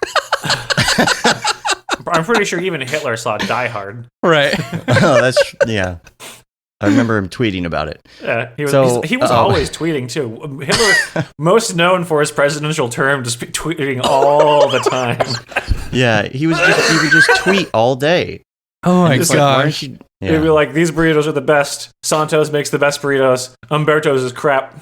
I'm pretty sure even Hitler saw Die Hard. Right. Yeah. I remember him tweeting about it. Yeah, he was always tweeting too. Hitler, most known for his presidential term, just tweeting all the time. Yeah, he would just tweet all day. Oh my gosh! He'd be like, "These burritos are the best. Santos makes the best burritos. Umberto's is crap."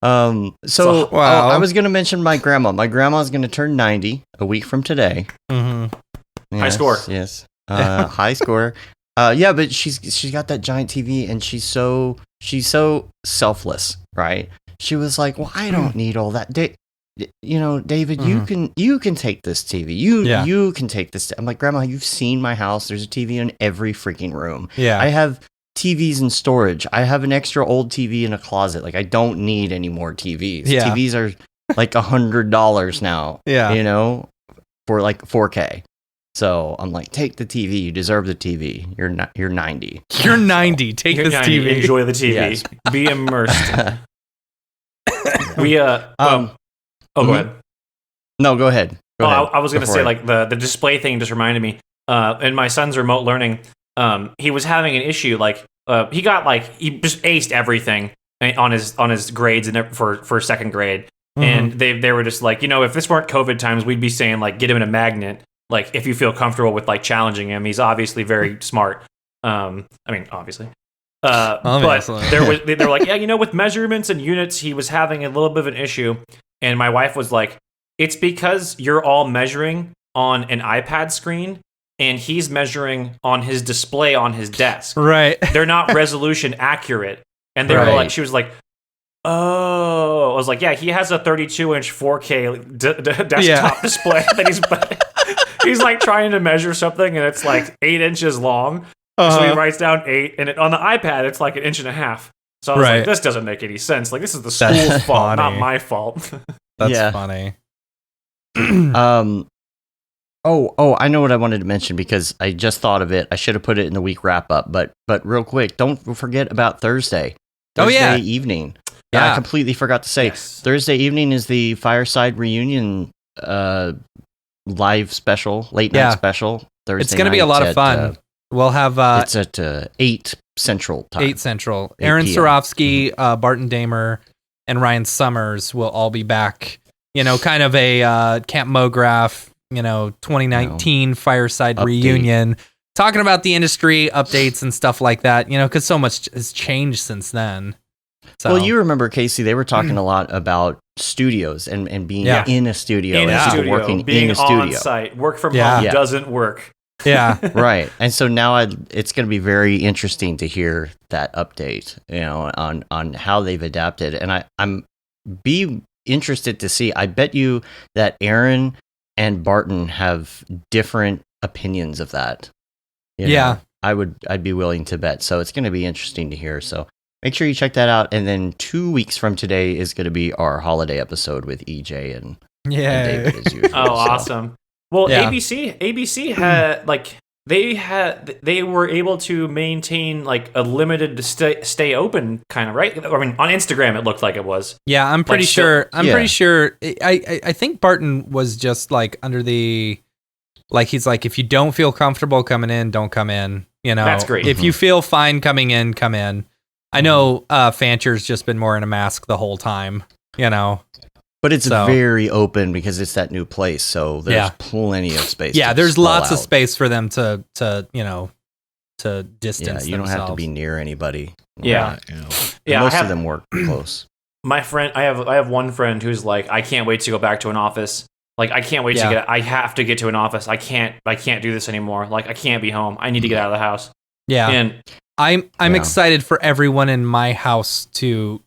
So I was gonna mention my grandma. My grandma's gonna turn 90 a week from today. Mm-hmm. Yes, high score. Yes. High score. Yeah, but she's got that giant TV, and she's so selfless, right? She was like, "Well, I don't need all that. David, you can take this TV. You can take this." I'm like, "Grandma, you've seen my house. There's a TV in every freaking room. Yeah, I have TVs in storage. I have an extra old TV in a closet. Like, I don't need any more TVs. Yeah. TVs are like $100 now. Yeah, for like 4K." So I'm like, take the TV. You deserve the TV. You're 90. You're 90. Take this 90. TV. Enjoy the TV. Yes. Be immersed. Go ahead. No, go ahead. I was going to say, like, the display thing just reminded me. In my son's remote learning, he was having an issue. Like, he just aced everything on his grades for second grade. Mm-hmm. And they were just like, if this weren't COVID times, we'd be saying, like, get him in a magnet. Like, if you feel comfortable with, like, challenging him, he's obviously very smart. Obviously. But they were like, with measurements and units, he was having a little bit of an issue. And my wife was like, it's because you're all measuring on an iPad screen, and he's measuring on his display on his desk. Right. They're not resolution accurate. And they were like, she was like, oh. I was like, yeah, he has a 32-inch 4K desktop display that he's like trying to measure something, and it's like 8 inches long. So he writes down 8, and on the iPad, it's like 1.5 inches. So I was like, this doesn't make any sense. Like, this is the school's fault, not my fault. That's funny. I know what I wanted to mention because I just thought of it. I should have put it in the week wrap up, but real quick, don't forget about Thursday evening. Yeah, I completely forgot to say. Yes. Thursday evening is the Fireside Reunion live special, late night special. Thursday it's going to be a lot of fun. We'll have it's at 8 Central time. 8 Central. Aaron Sorofsky, Barton Damer, and Ryan Summers will all be back. Kind of a Camp Mograph, 2019 Fireside update. Reunion, talking about the industry updates and stuff like that. Because so much has changed since then. So. Well, you remember, Casey, they were talking a lot about studios and being in a studio and working being in a studio. On site. Work from home doesn't work. Yeah. Right. And so now it's going to be very interesting to hear that update, on how they've adapted. And I'm interested to see. I bet you that Aaron and Barton have different opinions of that. I'd be willing to bet. So it's going to be interesting to hear. So make sure you check that out. And then 2 weeks from today is going to be our holiday episode with EJ and David as usual. Awesome. Well, ABC had they were able to maintain like a limited stay open kind of, right? I mean, on Instagram it looked like it was. Yeah, I'm pretty sure. Pretty sure. I think Barton was just like under the, like, he's like, if you don't feel comfortable coming in, don't come in. That's great. If you feel fine coming in, come in. I know Fancher's just been wearing a mask the whole time. But it's very open because it's that new place, so there's plenty of space. Yeah, there's lots of space for them to distance. Yeah, you don't have to be near anybody. Yeah, most of them work close. My friend, I have one friend who's like, I can't wait to go back to an office. Like, I can't wait I have to get to an office. I can't do this anymore. Like, I can't be home. I need to get out of the house. Yeah, and I'm excited for everyone in my house to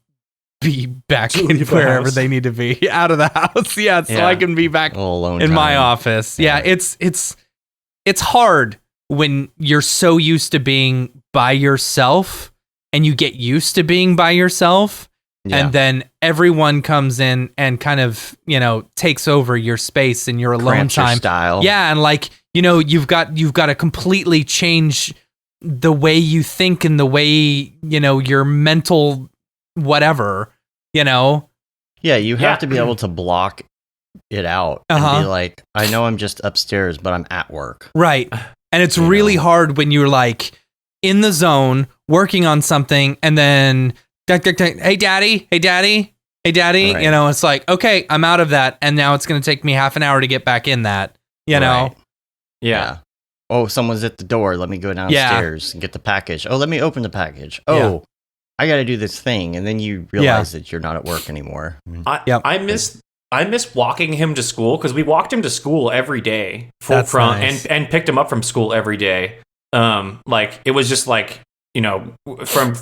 be back in wherever they need to be, out of the house. So I can be back alone in my office. Yeah, it's hard when you're so used to being by yourself and you get used to being by yourself, and then everyone comes in and kind of, takes over your space and your alone time. Your style. Yeah, and like, you've got to completely change the way you think and the way, your mental whatever, Yeah, you have to be able to block it out and be like, I know I'm just upstairs, but I'm at work. Right. And it's really hard when you're like in the zone working on something and then hey daddy. Right. It's like, okay, I'm out of that. And now it's going to take me half an hour to get back in that, know? Yeah. Oh, someone's at the door. Let me go downstairs and get the package. Oh, let me open the package. Oh, I got to do this thing. And then you realize that you're not at work anymore. I miss walking him to school because we walked him to school every day and picked him up from school every day. Like it was just like, from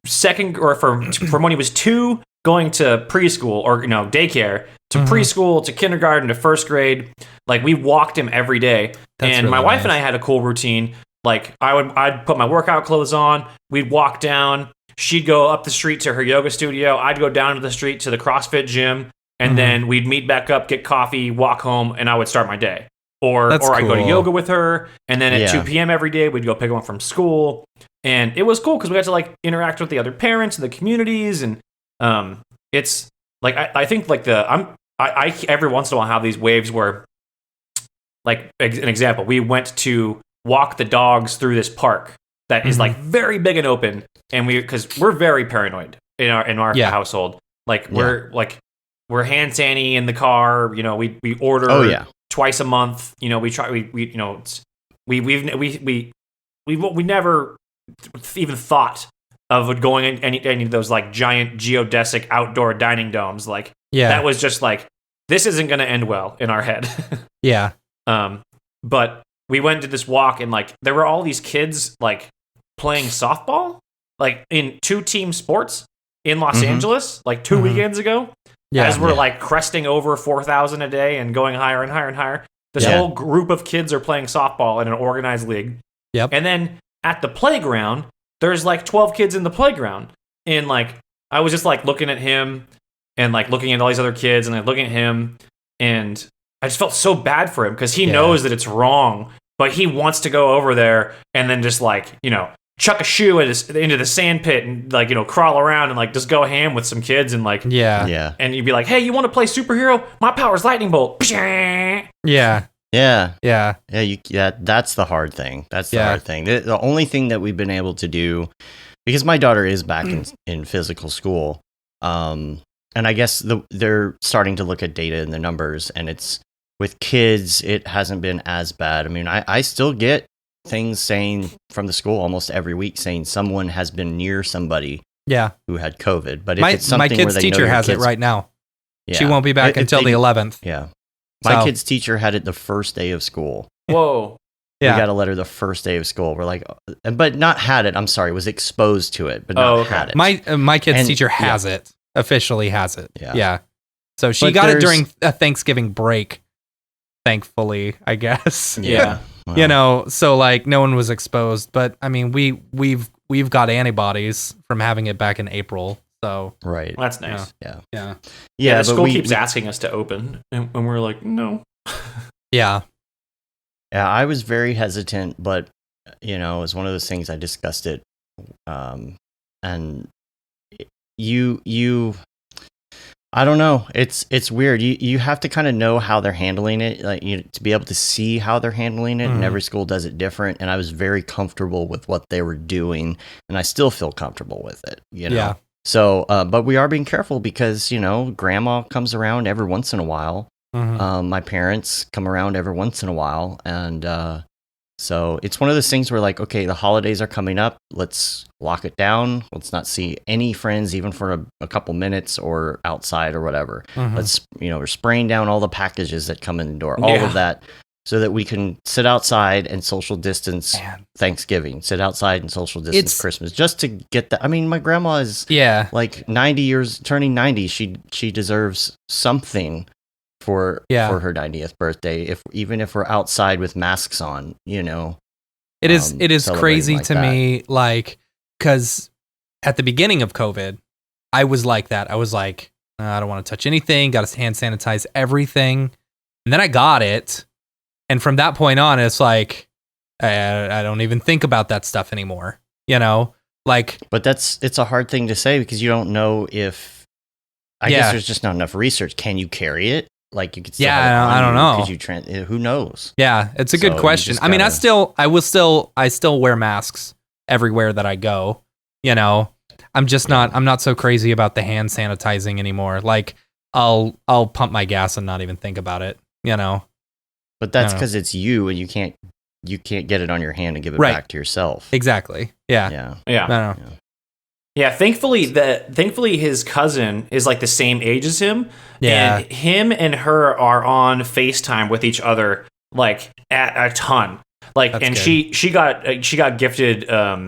second or from when he was 2 going to preschool or daycare to preschool to kindergarten to first grade, like we walked him every day. And my wife and I had a cool routine. Like I'd put my workout clothes on, we'd walk down, she'd go up the street to her yoga studio, I'd go down to the street to the CrossFit gym, and then we'd meet back up, get coffee, walk home, and I would start my day. Or I'd go to yoga with her, and then at 2 p.m. every day, we'd go pick him up from school. And it was cool because we got to like interact with the other parents and the communities. And it's like, I think like I every once in a while have these waves where, like an example, we went to walk the dogs through this park that is like very big and open. And because we're very paranoid in our household. Like we're hand sanny in the car, we order twice a month, we never even thought of going in any of those like giant geodesic outdoor dining domes. Like that was just like, this isn't going to end well in our head. But we went to this walk and like there were all these kids like playing softball, like in 2-team sports in Los Angeles, like 2 weekends ago. As we're like cresting over 4,000 a day and going higher and higher and higher. This whole group of kids are playing softball in an organized league. And then at the playground, there's like 12 kids in the playground. And like, I was just like looking at him and like looking at all these other kids and like looking at him. And I just felt so bad for him because he knows that it's wrong, but he wants to go over there and then just like, chuck a shoe into the sand pit and like, crawl around and like just go ham with some kids and like, and you'd be like, hey, you want to play superhero? My power's lightning bolt. That's the hard thing. That's the hard thing. The only thing that we've been able to do, because my daughter is back in physical school, and I guess they're starting to look at data and the numbers, and it's with kids, it hasn't been as bad. I mean, I still get things saying from the school almost every week saying someone has been near somebody who had COVID. But if it's something my kid's where teacher has it right now. She won't be back until the 11th. My kid's teacher had it the first day of school. Whoa. We got a letter the first day of school. We're like, but not had it. I'm sorry, was exposed to it, but not had it. My kid's teacher has it. Officially has it. So she got it during a Thanksgiving break. Thankfully, I guess. Wow. So like no one was exposed, but I mean we've got antibodies from having it back in April. So right, well, that's nice. Yeah. The school keeps asking us to open, and we're like, no. Yeah, I was very hesitant, but it was one of those things I discussed it, and you. I don't know. It's weird. You have to kind of know how they're handling it, like to be able to see how they're handling it. And every school does it different. And I was very comfortable with what they were doing, and I still feel comfortable with it. Yeah. So, but we are being careful because grandma comes around every once in a while. My parents come around every once in a while, and so it's one of those things where like, okay, the holidays are coming up. Let's lock it down. Let's not see any friends, even for a couple minutes or outside or whatever. Let's, we're spraying down all the packages that come in the door, all of that, so that we can sit outside and social distance Thanksgiving, sit outside and social distance Christmas, just to get that. I mean, my grandma is like 90 years, turning 90. She deserves something for her 90th birthday, even if we're outside with masks on, It is crazy to me, like, because at the beginning of COVID, I was like that. I was like, I don't want to touch anything. Got to hand sanitize everything. And then I got it. And from that point on, it's like, I don't even think about that stuff anymore. You know, like. But it's a hard thing to say because you don't know if. I guess there's just not enough research. Can you carry it? Like you could still I don't know. Who knows? Yeah, it's a good question. I mean, I still wear masks everywhere that I go. You know, I'm not so crazy about the hand sanitizing anymore. Like I'll pump my gas and not even think about it, you know. But that's because it's you and you can't get it on your hand and give it back to yourself. Exactly. Yeah. Yeah. I don't know. Yeah, thankfully his cousin is like the same age as him. Yeah. And him and her are on FaceTime with each other like at a ton. Like that's and good. she got gifted for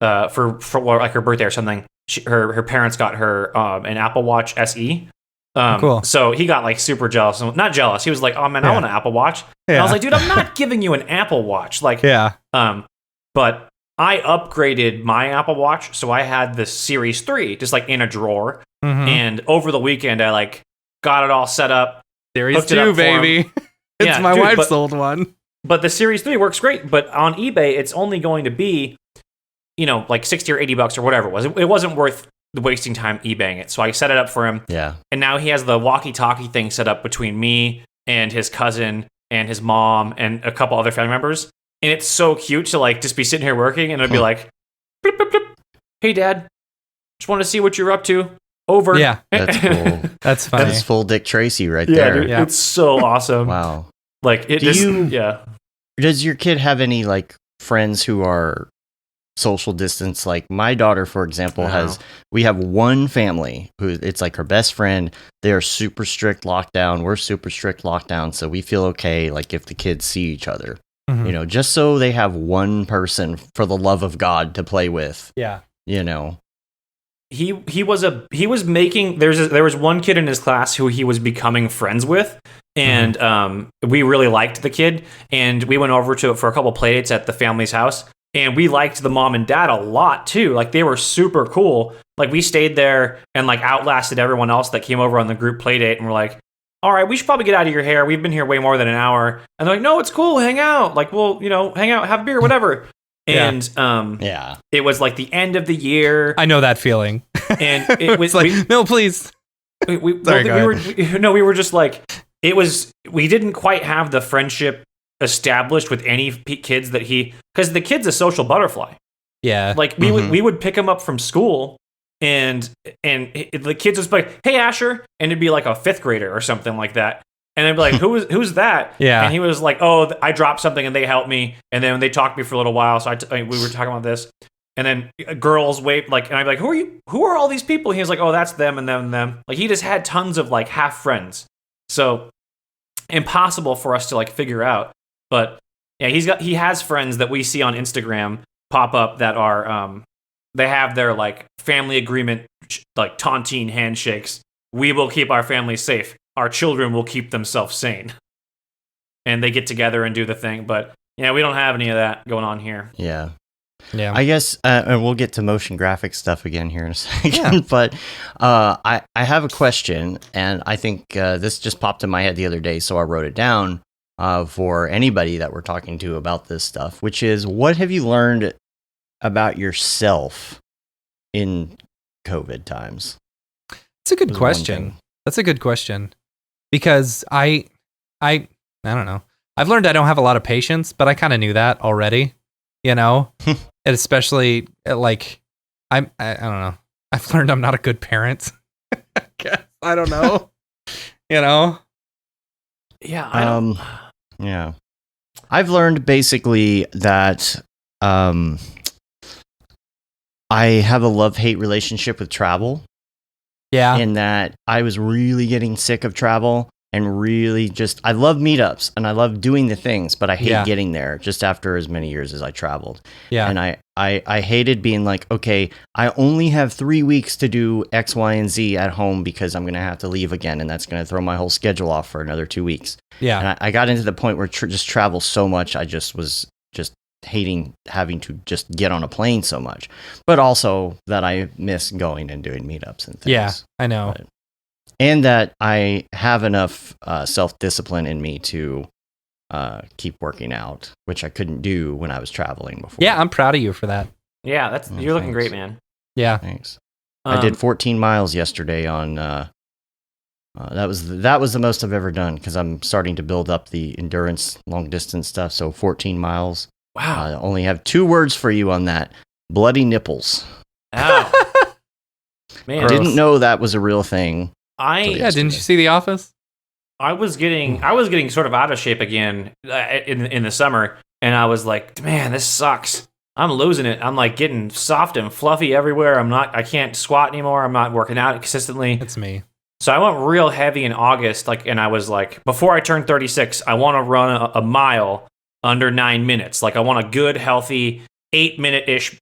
like her birthday or something. Her parents got her an Apple Watch SE. Cool. So he got like super jealous. Not jealous. He was like, "Oh man, I want an Apple Watch." And I was like, "Dude, I'm not giving you an Apple Watch." Like, but I upgraded my Apple Watch, so I had the Series 3 just like in a drawer. Mm-hmm. And over the weekend, I like got it all set up. Series 2, baby. It's my wife's old one. But the Series 3 works great. But on eBay, it's only going to be, you know, like $60 or $80 or whatever it was. It wasn't worth wasting time eBaying it. So I set it up for him. Yeah. And now he has the walkie-talkie thing set up between me and his cousin and his mom and a couple other family members. And it's so cute to like just be sitting here working and it'll be like, blip, blip, blip. "Hey, Dad, just want to see what you're up to. Over." Yeah, that's cool. That's funny. That's full Dick Tracy right there. Dude, it's so awesome. Wow. Like it. Does your kid have any like friends who are social distance? Like my daughter, for example, we have one family who it's like her best friend. They are super strict lockdown. We're super strict lockdown, so we feel okay. Like if the kids see each other. Mm-hmm. You know, just so they have one person for the love of God to play with. Yeah. You know. There was one kid in his class who he was becoming friends with, and we really liked the kid, and we went over for a couple playdates at the family's house, and we liked the mom and dad a lot too. Like they were super cool. Like we stayed there and like outlasted everyone else that came over on the group playdate, and we're like, "All right, we should probably get out of your hair. We've been here way more than an hour." And they're like, "No, it's cool. Hang out. Like, we'll, you know, hang out, have a beer, whatever." And it was like the end of the year. I know that feeling. And it was like, "No, please." We were just like, it was. We didn't quite have the friendship established with any kids because the kid's a social butterfly. Yeah, like we would pick him up from school. And the kids would be like, "Hey, Asher," and it'd be like a 5th grader or something like that. And they'd be like, who's that? Yeah. And he was like, "Oh, I dropped something and they helped me." And then they talked to me for a little while. So we were talking about this. And then girls wait, like, and I'd be like, "Who are you? Who are all these people?" And he was like, "Oh, that's them and them and them." Like he just had tons of like half friends. So impossible for us to like figure out. But yeah, he has friends that we see on Instagram pop up that are they have their like family agreement, like tontine handshakes. "We will keep our family safe. Our children will keep themselves sane." And they get together and do the thing. But yeah, we don't have any of that going on here. Yeah. Yeah. I guess, and we'll get to motion graphic stuff again here in a second. Yeah. But I have a question, and I think this just popped in my head the other day, so I wrote it down for anybody that we're talking to about this stuff, which is, what have you learned about yourself in COVID times? It's a good question. That's a good question, because I don't know. I've learned I don't have a lot of patience, but I kind of knew that already, you know. And especially like I don't know. I've learned I'm not a good parent. I guess. I don't know. You know. Yeah. Yeah. I've learned basically that I have a love-hate relationship with travel. Yeah. In that I was really getting sick of travel and really I love meetups and I love doing the things, but I hate getting there just after as many years as I traveled. Yeah. And I hated being like, okay, I only have 3 weeks to do X, Y, and Z at home because I'm going to have to leave again. And that's going to throw my whole schedule off for another 2 weeks. Yeah. And I got into the point where just travel so much. I just was hating having to just get on a plane so much, but also that I miss going and doing meetups and things. Yeah, I know. And that I have enough self-discipline in me to keep working out, which I couldn't do when I was traveling before. Yeah, I'm proud of you for that. Yeah, you're looking great, man. Yeah. Thanks. I did 14 miles yesterday on... that was the most I've ever done because I'm starting to build up the endurance long distance stuff. So 14 miles. Wow. I only have 2 words for you on that: bloody nipples. Ow. Man, I didn't know that was a real thing. Didn't you see The Office? I was getting sort of out of shape again in the summer, and I was like, man, this sucks. I'm losing it. I'm like getting soft and fluffy everywhere. I can't squat anymore. I'm not working out consistently. It's me. So I went real heavy in August, and I was like, before I turn 36, I want to run a mile under 9 minutes. Like I want a good, healthy 8-minute-ish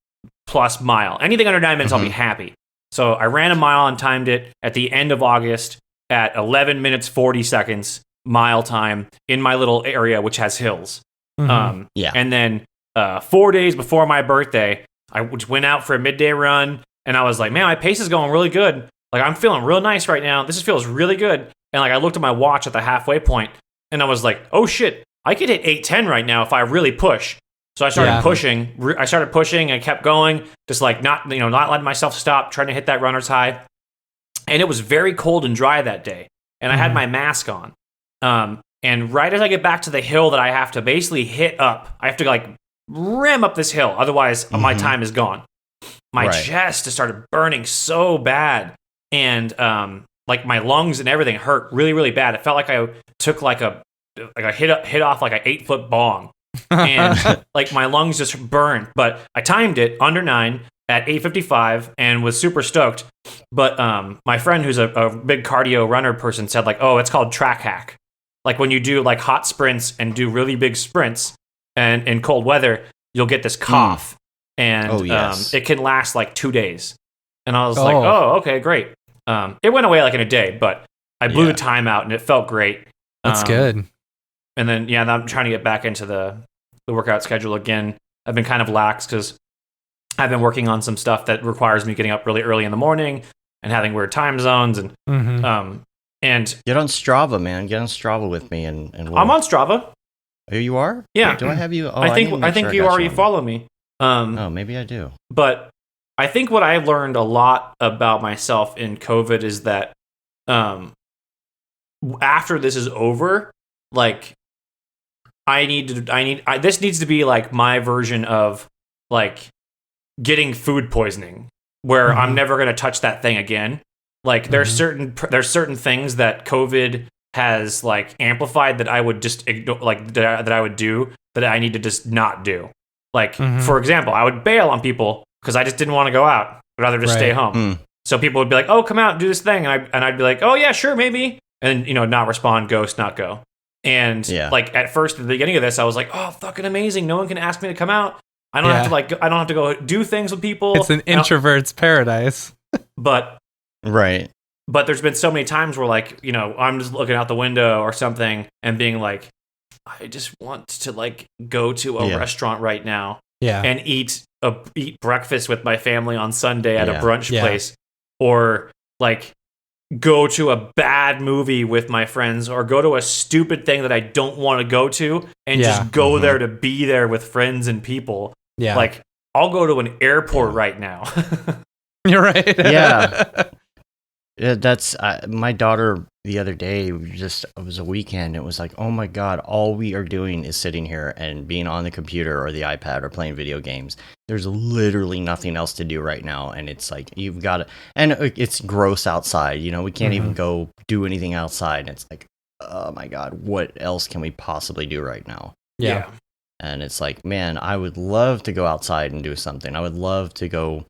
plus mile. Anything under 9 minutes, I'll be happy. So I ran a mile and timed it at the end of August at 11 minutes 40 seconds mile time in my little area, which has hills. And then 4 days before my birthday, I went out for a midday run, and I was like, man, my pace is going really good. Like, I'm feeling real nice right now. This feels really good. And, like, I looked at my watch at the halfway point, and I was like, oh, shit, I could hit 8:10 right now if I really push. So I started pushing. I started pushing and kept going, just, like, not letting myself stop, trying to hit that runner's high. And it was very cold and dry that day. And I had my mask on. And right as I get back to the hill that I have to basically hit up, I have to, like, ram up this hill. Otherwise, my time is gone. My chest just started burning so bad. And like my lungs and everything hurt really, really bad. It felt like I took like a hit off like an 8-foot bong, and like my lungs just burned. But I timed it under 9 at 8:55 and was super stoked. But my friend, who's a big cardio runner person, said like, oh, it's called track hack. Like when you do like hot sprints and do really big sprints, and in cold weather, you'll get this cough, and it can last like 2 days. And I was like, oh, okay, great. It went away like in a day, but I blew the time out and it felt great. That's good. And then, now I'm trying to get back into the workout schedule again. I've been kind of lax because I've been working on some stuff that requires me getting up really early in the morning and having weird time zones. And and get on Strava, man. Get on Strava with me. And I'm on Strava. Oh, you are? Yeah. Do I have you? Oh, I think you already follow me. Oh, maybe I do. But I think what I learned a lot about myself in COVID is that after this is over, like this needs to be like my version of like getting food poisoning, where I'm never going to touch that thing again. Like there's certain things that COVID has like amplified that I would just ignore, like that I would do that I need to just not do. Like for example, I would bail on people because I just didn't want to go out. I'd rather just stay home. So people would be like, "Oh, come out and do this thing," and I'd be like, "Oh yeah, sure, maybe," and not respond, ghost, not go. And like at first, at the beginning of this, I was like, "Oh, fucking amazing! No one can ask me to come out. I don't have to go do things with people. It's an introvert's paradise." But But there's been so many times where like I'm just looking out the window or something and being like, I just want to like go to a restaurant right now, and eat breakfast with my family on Sunday at a brunch place, or like go to a bad movie with my friends, or go to a stupid thing that I don't want to go to, and just go there to be there with friends and people. Yeah, like I'll go to an airport right now. You're right. Yeah, that's my daughter the other day. It was a weekend. It was like, oh my God, all we are doing is sitting here and being on the computer or the iPad or playing video games. There's literally nothing else to do right now. And it's like, you've got to, and it's gross outside. We can't even go do anything outside. And it's like, oh my God, what else can we possibly do right now? Yeah. And it's like, man, I would love to go outside and do something. I would love to go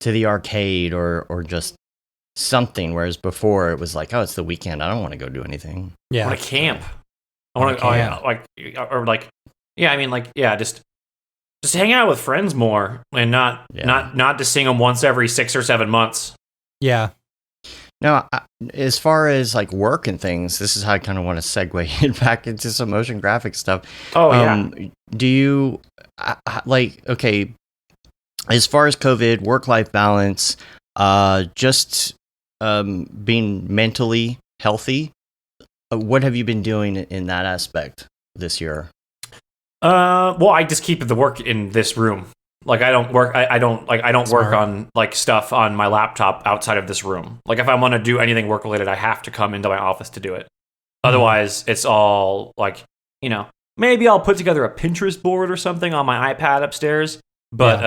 to the arcade or just something, whereas before it was like, oh, it's the weekend, I don't want to go do anything. I want to camp. I want to just hang out with friends more and not to sing them once every 6 or 7 months. No, Now, as far as like work and things, this is how I kind of want to segue it back into some motion graphic stuff. Do you okay, as far as COVID, work-life balance, just being mentally healthy, what have you been doing in that aspect this year? Well, I just keep the work in this room. Like I don't work. I don't work on like stuff on my laptop outside of this room. Like if I want to do anything work related, I have to come into my office to do it. Otherwise, it's all like, you know, maybe I'll put together a Pinterest board or something on my iPad upstairs. But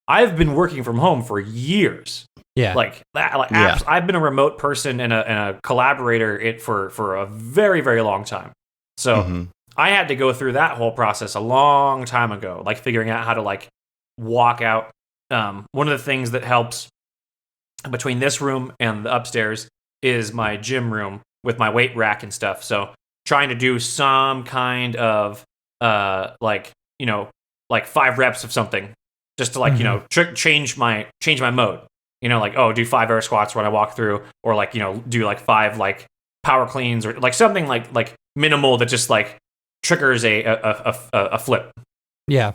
I've been working from home for years. Yeah, I've been a remote person and a collaborator for a very, very long time. So. I had to go through that whole process a long time ago, like figuring out how to like walk out. One of the things that helps between this room and the upstairs is my gym room with my weight rack and stuff. So trying to do some kind of like 5 reps of something just to like, you know, change my mode, you know, like, do 5 air squats when I walk through, or like, you know, do like 5 like power cleans, or like something like minimal that just like triggers a flip. Yeah.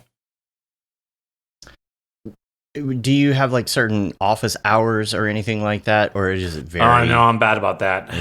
Do you have like certain office hours or anything like that, or is it very? No, I'm bad about that.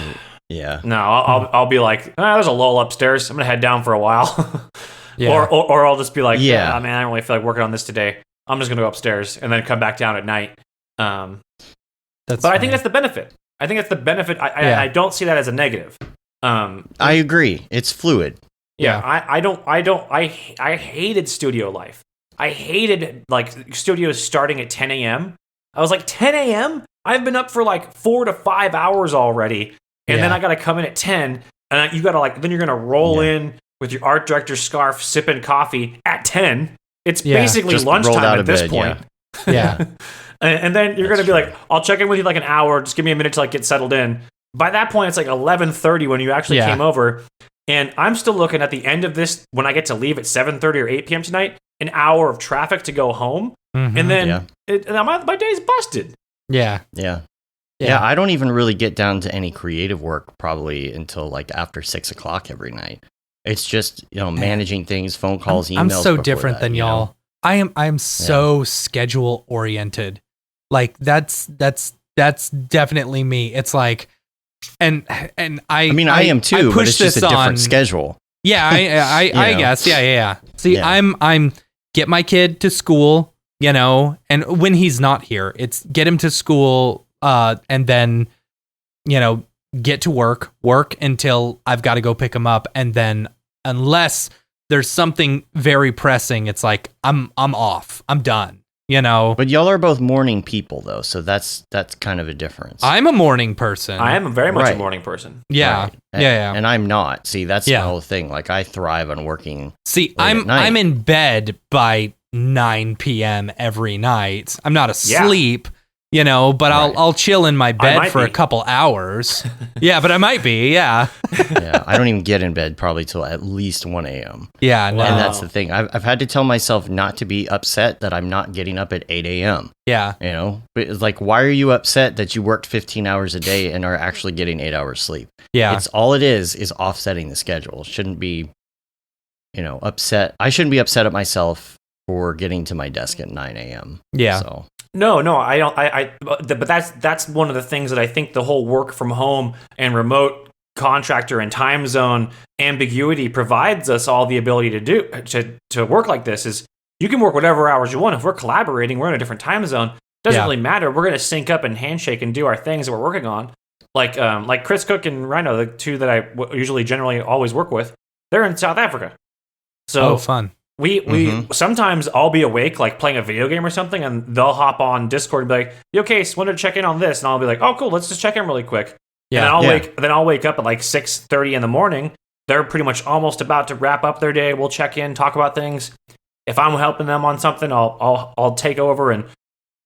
Yeah. No, I'll be like, there's a lull upstairs. I'm gonna head down for a while. Yeah. Or I'll just be like, yeah, man, I don't really feel like working on this today. I'm just gonna go upstairs and then come back down at night. But I think that's the benefit. I don't see that as a negative. I agree. It's fluid. Yeah, I hated studio life. I hated like studios starting at 10 a.m. I was like, 10 a.m.? I've been up for like 4 to 5 hours already. And then I got to come in at 10. And you got to like, then you're going to roll in with your art director scarf, sipping coffee at 10. It's basically just lunchtime at this point. Yeah. And then you're going to be like, I'll check in with you like an hour. Just give me a minute to like get settled in. By that point, it's like 11:30 when you actually came over. And I'm still looking at the end of this when I get to leave at 7:30 or 8 p.m. tonight, an hour of traffic to go home. And then my day's busted. Yeah. I don't even really get down to any creative work probably until like after 6 o'clock every night. It's just, you know, managing things, phone calls, emails. I'm so different than y'all. Know? I am so schedule oriented. Like that's definitely me. It's like, and I mean, I am too, but it's just a different schedule. Yeah, I guess. Yeah. See, I'm get my kid to school, you know, and when he's not here, it's get him to school, and then, you know, get to work until I've got to go pick him up, and then unless there's something very pressing, it's like I'm off. I'm done. You know, but y'all are both morning people, though, so that's kind of a difference. I'm a morning person. I am very much a morning person. Yeah, right. Yeah. And I'm not. See, that's the whole thing. Like, I thrive on working. See, I'm in bed by 9 p.m. every night. I'm not asleep. You know, but I'll chill in my bed for a couple hours. Yeah, but I might be. Yeah. I don't even get in bed probably till at least 1 a.m. Yeah, no. And that's the thing. I've had to tell myself not to be upset that I'm not getting up at 8 a.m. Yeah. You know, but it's like, why are you upset that you worked 15 hours a day and are actually getting 8 hours sleep? Yeah. It's all it is offsetting the schedule. Shouldn't be, you know, upset. I shouldn't be upset at myself for getting to my desk at 9 a.m. Yeah. So. No, I don't. But that's one of the things that I think the whole work from home and remote contractor and time zone ambiguity provides us all the ability to do to work like this. Is you can work whatever hours you want. If we're collaborating, we're in a different time zone. Doesn't really matter. We're going to sync up and handshake and do our things that we're working on. Like Chris Cook and Rhino, the two that I usually generally always work with, they're in South Africa. So fun. We sometimes I'll be awake, like playing a video game or something, and they'll hop on Discord and be like, "Yo, Case, wanted to check in on this," and I'll be like, "Oh, cool, let's just check in really quick." Yeah. And I'll wake up at like 6:30 in the morning. They're pretty much almost about to wrap up their day. We'll check in, talk about things. If I'm helping them on something, I'll take over, and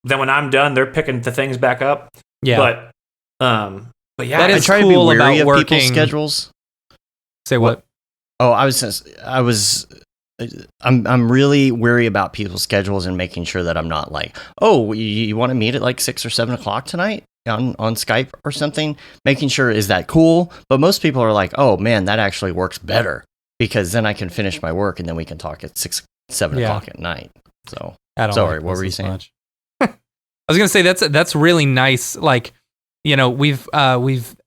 then when I'm done, they're picking the things back up. Yeah. But yeah, that is I try cool to be wary about of working. people's schedules. Say what? Oh, I'm really wary about people's schedules and making sure that I'm not like, oh, you want to meet at like 6 or 7 o'clock tonight? on Skype or something, making sure, is that cool? But most people are like, oh man, that actually works better because then I can finish my work and then we can talk at 7 o'clock at night. So sorry, what were you saying? I was gonna say that's really nice. Like, we've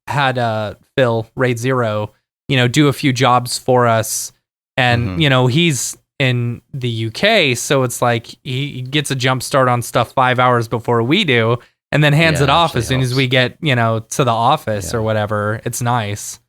had Phil Raid Zero, do a few jobs for us, and he's in the UK, so it's like he gets a jump start on stuff 5 hours before we do, and then hands it off as soon as we get to the office or whatever. It's nice.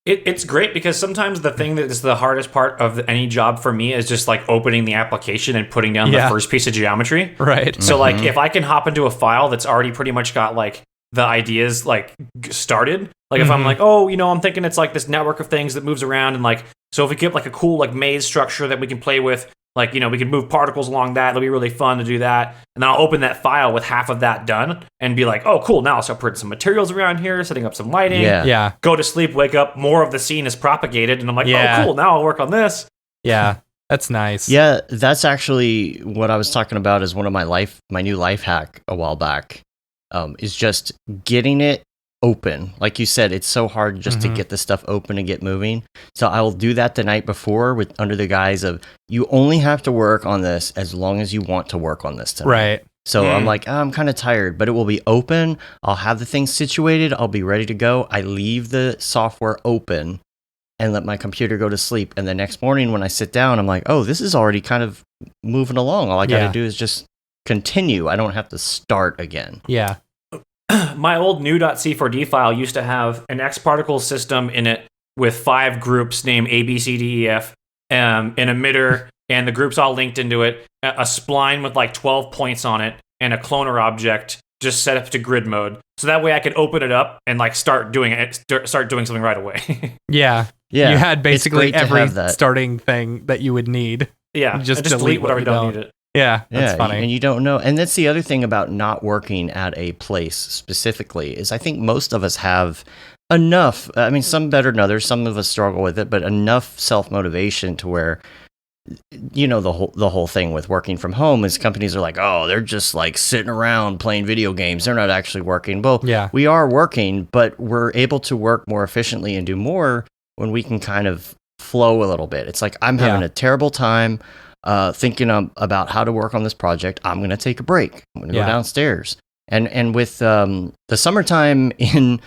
It's great because sometimes the thing that is the hardest part of any job for me is just like opening the application and putting down the first piece of geometry. Right. So like if I can hop into a file that's already pretty much got like the ideas like started, like if I'm like, oh, I'm thinking it's like this network of things that moves around, and like, so if we get like a cool like maze structure that we can play with, like, we can move particles along that, it'll be really fun to do that. And then I'll open that file with half of that done and be like, oh, cool, now I'll start putting some materials around here, setting up some lighting. Yeah. Go to sleep, wake up, more of the scene is propagated, and I'm like, oh, cool, now I'll work on this. Yeah, that's nice. Yeah, that's actually what I was talking about as one of my new life hack a while back, is just getting it open. Like you said, it's so hard just to get the stuff open and get moving. So I will do that the night before under the guise of, you only have to work on this as long as you want to work on this tonight. Right. So I'm like, I'm kind of tired, but it will be open. I'll have the things situated. I'll be ready to go. I leave the software open and let my computer go to sleep. And the next morning when I sit down, I'm like, oh, this is already kind of moving along. All I got to do is just continue. I don't have to start again. Yeah. My old new.c4d file used to have an X-particle system in it with 5 groups named A, B, C, D, E, F, an emitter, and the groups all linked into it, a spline with like 12 points on it, and a cloner object just set up to grid mode. So that way I could open it up and like start doing something right away. Yeah. You had basically every starting thing that you would need. Yeah. Just delete whatever you don't need it. Yeah, that's funny. And you don't know. And that's the other thing about not working at a place specifically, is I think most of us have enough, I mean, some better than others, some of us struggle with it, but enough self-motivation to where, the whole thing with working from home is companies are like, oh, they're just like sitting around playing video games. They're not actually working. Well, we are working, but we're able to work more efficiently and do more when we can kind of flow a little bit. It's like, I'm having a terrible time thinking about how to work on this project. I'm going to take a break. I'm going to go downstairs. And with the summertime in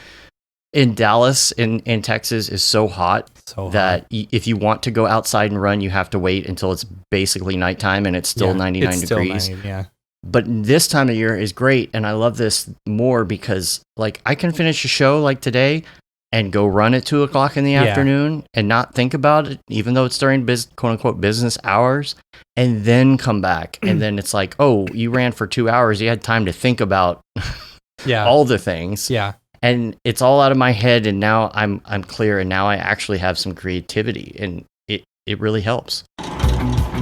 Dallas, in Texas, is so hot that if you want to go outside and run, you have to wait until it's basically nighttime and it's still 99 degrees. Still 90, But this time of year is great, and I love this more because like I can finish a show like today and go run at 2 o'clock in the afternoon and not think about it, even though it's during quote unquote business hours, and then come back. And then it's like, oh, you ran for 2 hours. You had time to think about all the things. Yeah. And it's all out of my head. And now I'm clear. And now I actually have some creativity, and it really helps.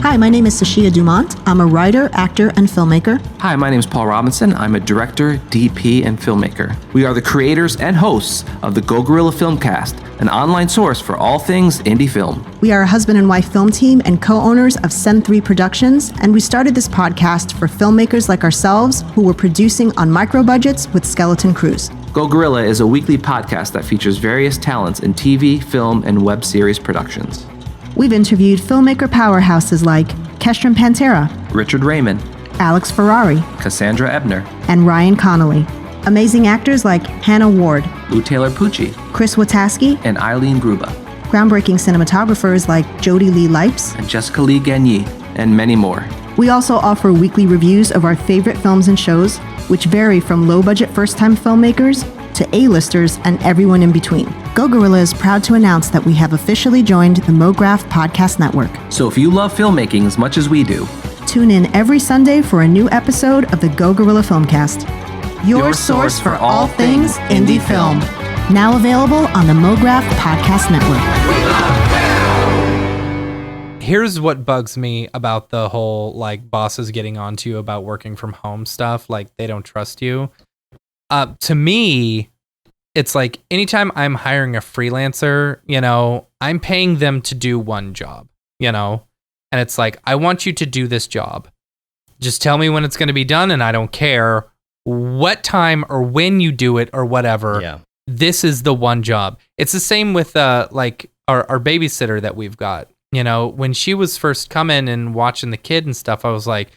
Hi, my name is Sashia Dumont. I'm a writer, actor, and filmmaker. Hi, my name is Paul Robinson. I'm a director, DP, and filmmaker. We are the creators and hosts of the Go Gorilla Filmcast, an online source for all things indie film. We are a husband and wife film team and co-owners of Sen3 Productions, and we started this podcast for filmmakers like ourselves who were producing on micro budgets with skeleton crews. Go Gorilla is a weekly podcast that features various talents in TV, film, and web series productions. We've interviewed filmmaker powerhouses like Kestrin Pantera, Richard Raymond, Alex Ferrari, Cassandra Ebner, and Ryan Connolly. Amazing actors like Hannah Ward, Lou Taylor Pucci, Chris Wataski, and Eileen Gruba. Groundbreaking cinematographers like Jody Lee Lipes, and Jessica Lee Gagné, and many more. We also offer weekly reviews of our favorite films and shows, which vary from low-budget first-time filmmakers to A-listers and everyone in between. Go Gorilla is proud to announce that we have officially joined the Mograph Podcast Network. So if you love filmmaking as much as we do, tune in every Sunday for a new episode of the Go Gorilla Filmcast, your source for all things indie film. Now available on the Mograph Podcast Network. Here's what bugs me about the whole like bosses getting onto you about working from home stuff. Like they don't trust you. To me, it's like anytime I'm hiring a freelancer, I'm paying them to do one job, and it's like, I want you to do this job. Just tell me when it's going to be done and I don't care. what time or when you do it or whatever. Yeah. This is the one job. It's the same with like our babysitter that we've got. You know, when she was first coming and watching the kid and stuff, I was like,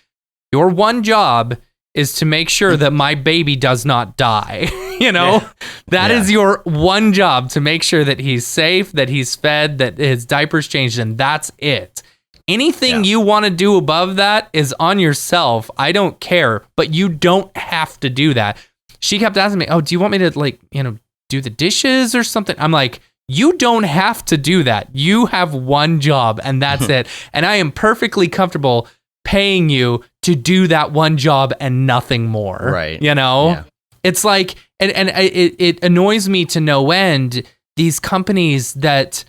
your one job is to make sure that my baby does not die. You know, that is your one job, to make sure that he's safe, that he's fed, that his diaper's changed, and that's it. Anything you want to do above that is on yourself. I don't care, but you don't have to do that. She kept asking me, oh, do you want me to, like, you know, do the dishes or something? I'm like, you don't have to do that. You have one job and that's it. And I am perfectly comfortable paying you to do that one job and nothing more. Right. You know, it's like, and it annoys me to no end, these companies that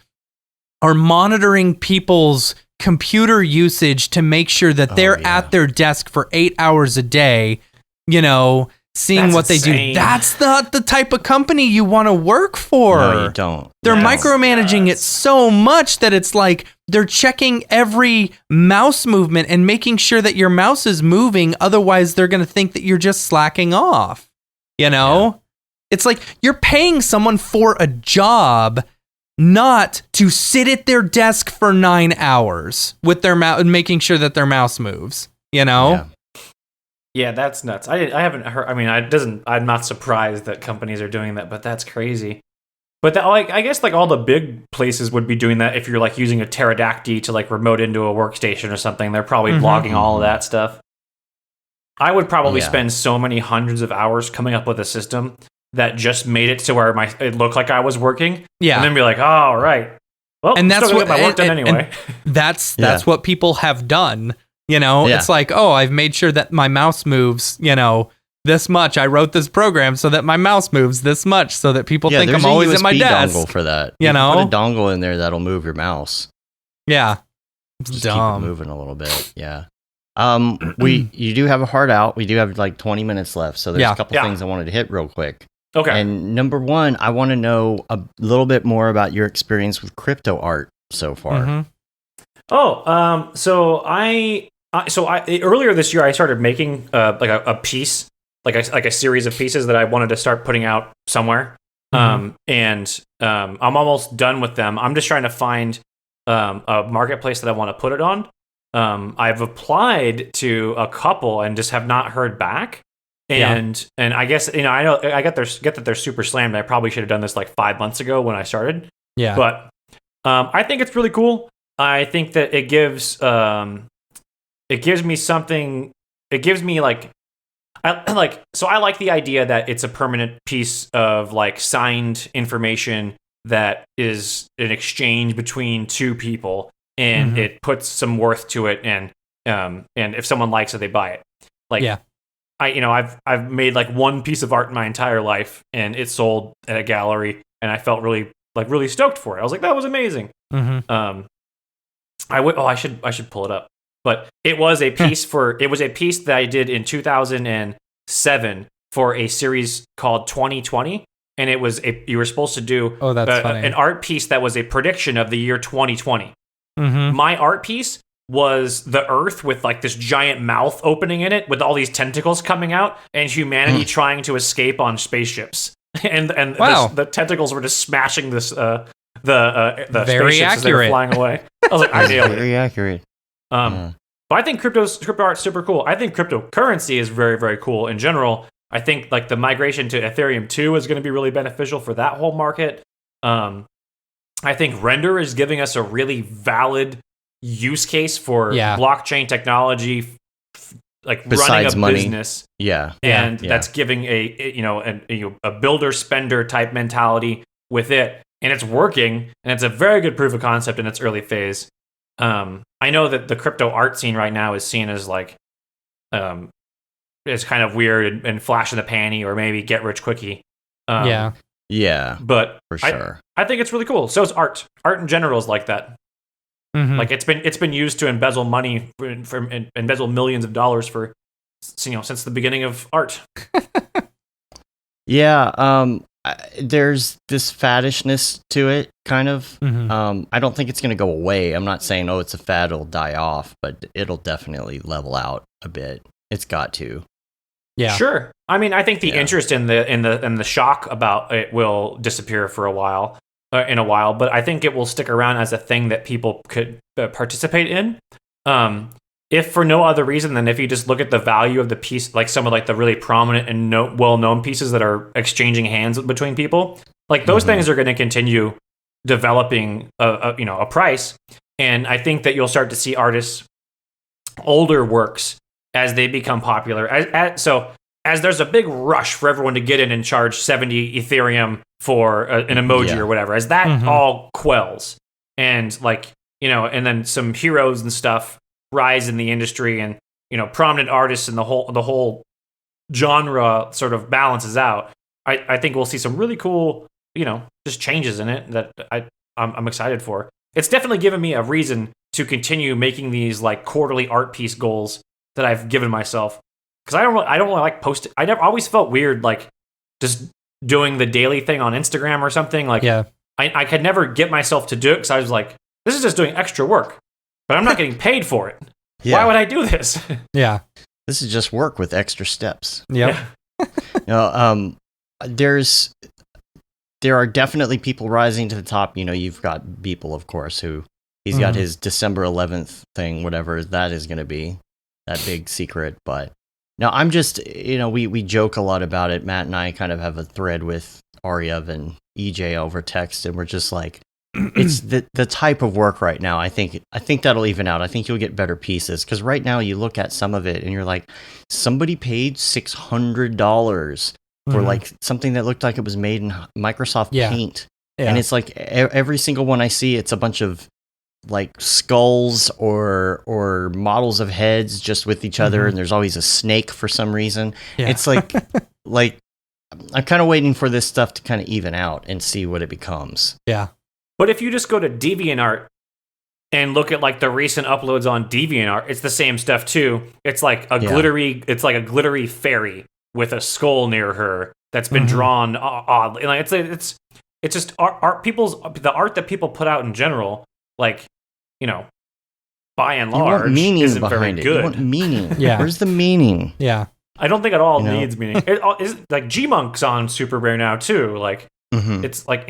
are monitoring people's computer usage to make sure that they're at their desk for 8 hours a day, you know, seeing That's what insane. they do. That's not the type of company you want to work for. No, you don't. They're micromanaging it so much that it's like they're checking every mouse movement and making sure that your mouse is moving. Otherwise, they're going to think that you're just slacking off. You know? It's like you're paying someone for a job, not to sit at their desk for 9 hours with their mouse and making sure that their mouse moves. You know? Yeah. Yeah, that's nuts. I haven't heard. I mean, I'm not surprised that companies are doing that, but that's crazy. But I guess like all the big places would be doing that if you're like using a pterodactyl to like remote into a workstation or something. They're probably logging all of that stuff. I would probably spend so many hundreds of hours coming up with a system that just made it to where it looked like I was working. Yeah, and then be like, oh, all right. Well, and that's what my work done anyway. That's what people have done. You know, it's like, oh, I've made sure that my mouse moves, you know, this much. I wrote this program so that my mouse moves this much so that people think I'm always at my desk. Dongle for that. You know? Put a dongle in there that'll move your mouse. Yeah. It's just dumb. Keep it moving a little bit. Yeah. You do have a hard out. We do have like 20 minutes left. So there's a couple things I wanted to hit real quick. Okay. And number one, I want to know a little bit more about your experience with crypto art so far. So earlier this year I started making like a piece, like a series of pieces that I wanted to start putting out somewhere. I'm almost done with them. I'm just trying to find a marketplace that I want to put it on. I've applied to a couple and just have not heard back. And I guess, you know, I get that they're super slammed. I probably should have done this like 5 months ago when I started. Yeah. But I think it's really cool. I think that it gives me something. It gives me like, I like the idea that it's a permanent piece of like signed information that is an exchange between two people, and it puts some worth to it. And if someone likes it, they buy it. Like, I've made like one piece of art in my entire life, and it sold at a gallery, and I felt really stoked for it. I was like, that was amazing. I should pull it up. But it was a piece that I did in 2007 for a series called 2020, and you were supposed to do an art piece that was a prediction of the year 2020. My art piece was the Earth with like this giant mouth opening in it with all these tentacles coming out, and humanity trying to escape on spaceships. and the tentacles were just smashing this the very spaceships as they were flying away. I was like, I nailed it. Very accurate. But I think crypto art's super cool. I think cryptocurrency is very, very cool in general. I think like the migration to Ethereum 2 is going to be really beneficial for that whole market. I think Render is giving us a really valid use case for blockchain technology, like besides running a money. Business. And that's giving a builder spender type mentality with it, and it's working, and it's a very good proof of concept in its early phase. I know that the crypto art scene right now is seen as like, it's kind of weird and flash in the panty or maybe get rich quickie. But for sure, I think it's really cool. So is art. Art in general is like that. Like it's been used to embezzle money, embezzle millions of dollars for, since the beginning of art. There's this faddishness to it, kind of. I don't think it's going to go away. I'm not saying, it's a fad, it'll die off, but it'll definitely level out a bit. It's got to. Yeah. Sure. I mean, I think the interest in the shock about it will disappear for a while, but I think it will stick around as a thing that people could participate in. If for no other reason than if you just look at the value of the piece, like some of like the really prominent and well-known pieces that are exchanging hands between people, like those things are going to continue developing a price. And I think that you'll start to see artists' older works as they become popular. So as there's a big rush for everyone to get in and charge 70 Ethereum for an emoji or whatever, as that all quells and and then some heroes and stuff rise in the industry and, prominent artists and the whole genre sort of balances out. I think we'll see some really cool, just changes in it that I'm excited for. It's definitely given me a reason to continue making these like quarterly art piece goals that I've given myself. Because I don't really like posting. I always felt weird, like just doing the daily thing on Instagram or something. Like, I could never get myself to do it because I was like, this is just doing extra work, but I'm not getting paid for it. Why would I do this? Yeah, this is just work with extra steps. Yep. There are definitely people rising to the top. You've got Beeple, of course, who he's got his December 11th thing, whatever that is going to be, that big secret. But no, I'm just, we joke a lot about it. Matt and I kind of have a thread with Aryev and EJ over text, and we're just like, it's the type of work right now. I think that'll even out. I think you'll get better pieces because right now you look at some of it and you're like, somebody paid $600 for like something that looked like it was made in Microsoft Paint, and it's like every single one I see, it's a bunch of like skulls or models of heads just with each other, and there's always a snake for some reason. It's like I'm kind of waiting for this stuff to kind of even out and see what it becomes. But if you just go to DeviantArt and look at like the recent uploads on DeviantArt, it's the same stuff too. It's like a glittery fairy with a skull near her that's been drawn oddly. Like it's just art the art that people put out in general, like, by and large, isn't very good. You want meaning. Where's the meaning? I don't think it all needs meaning. It is like G-Monk's on Super Rare now too. Like it's like,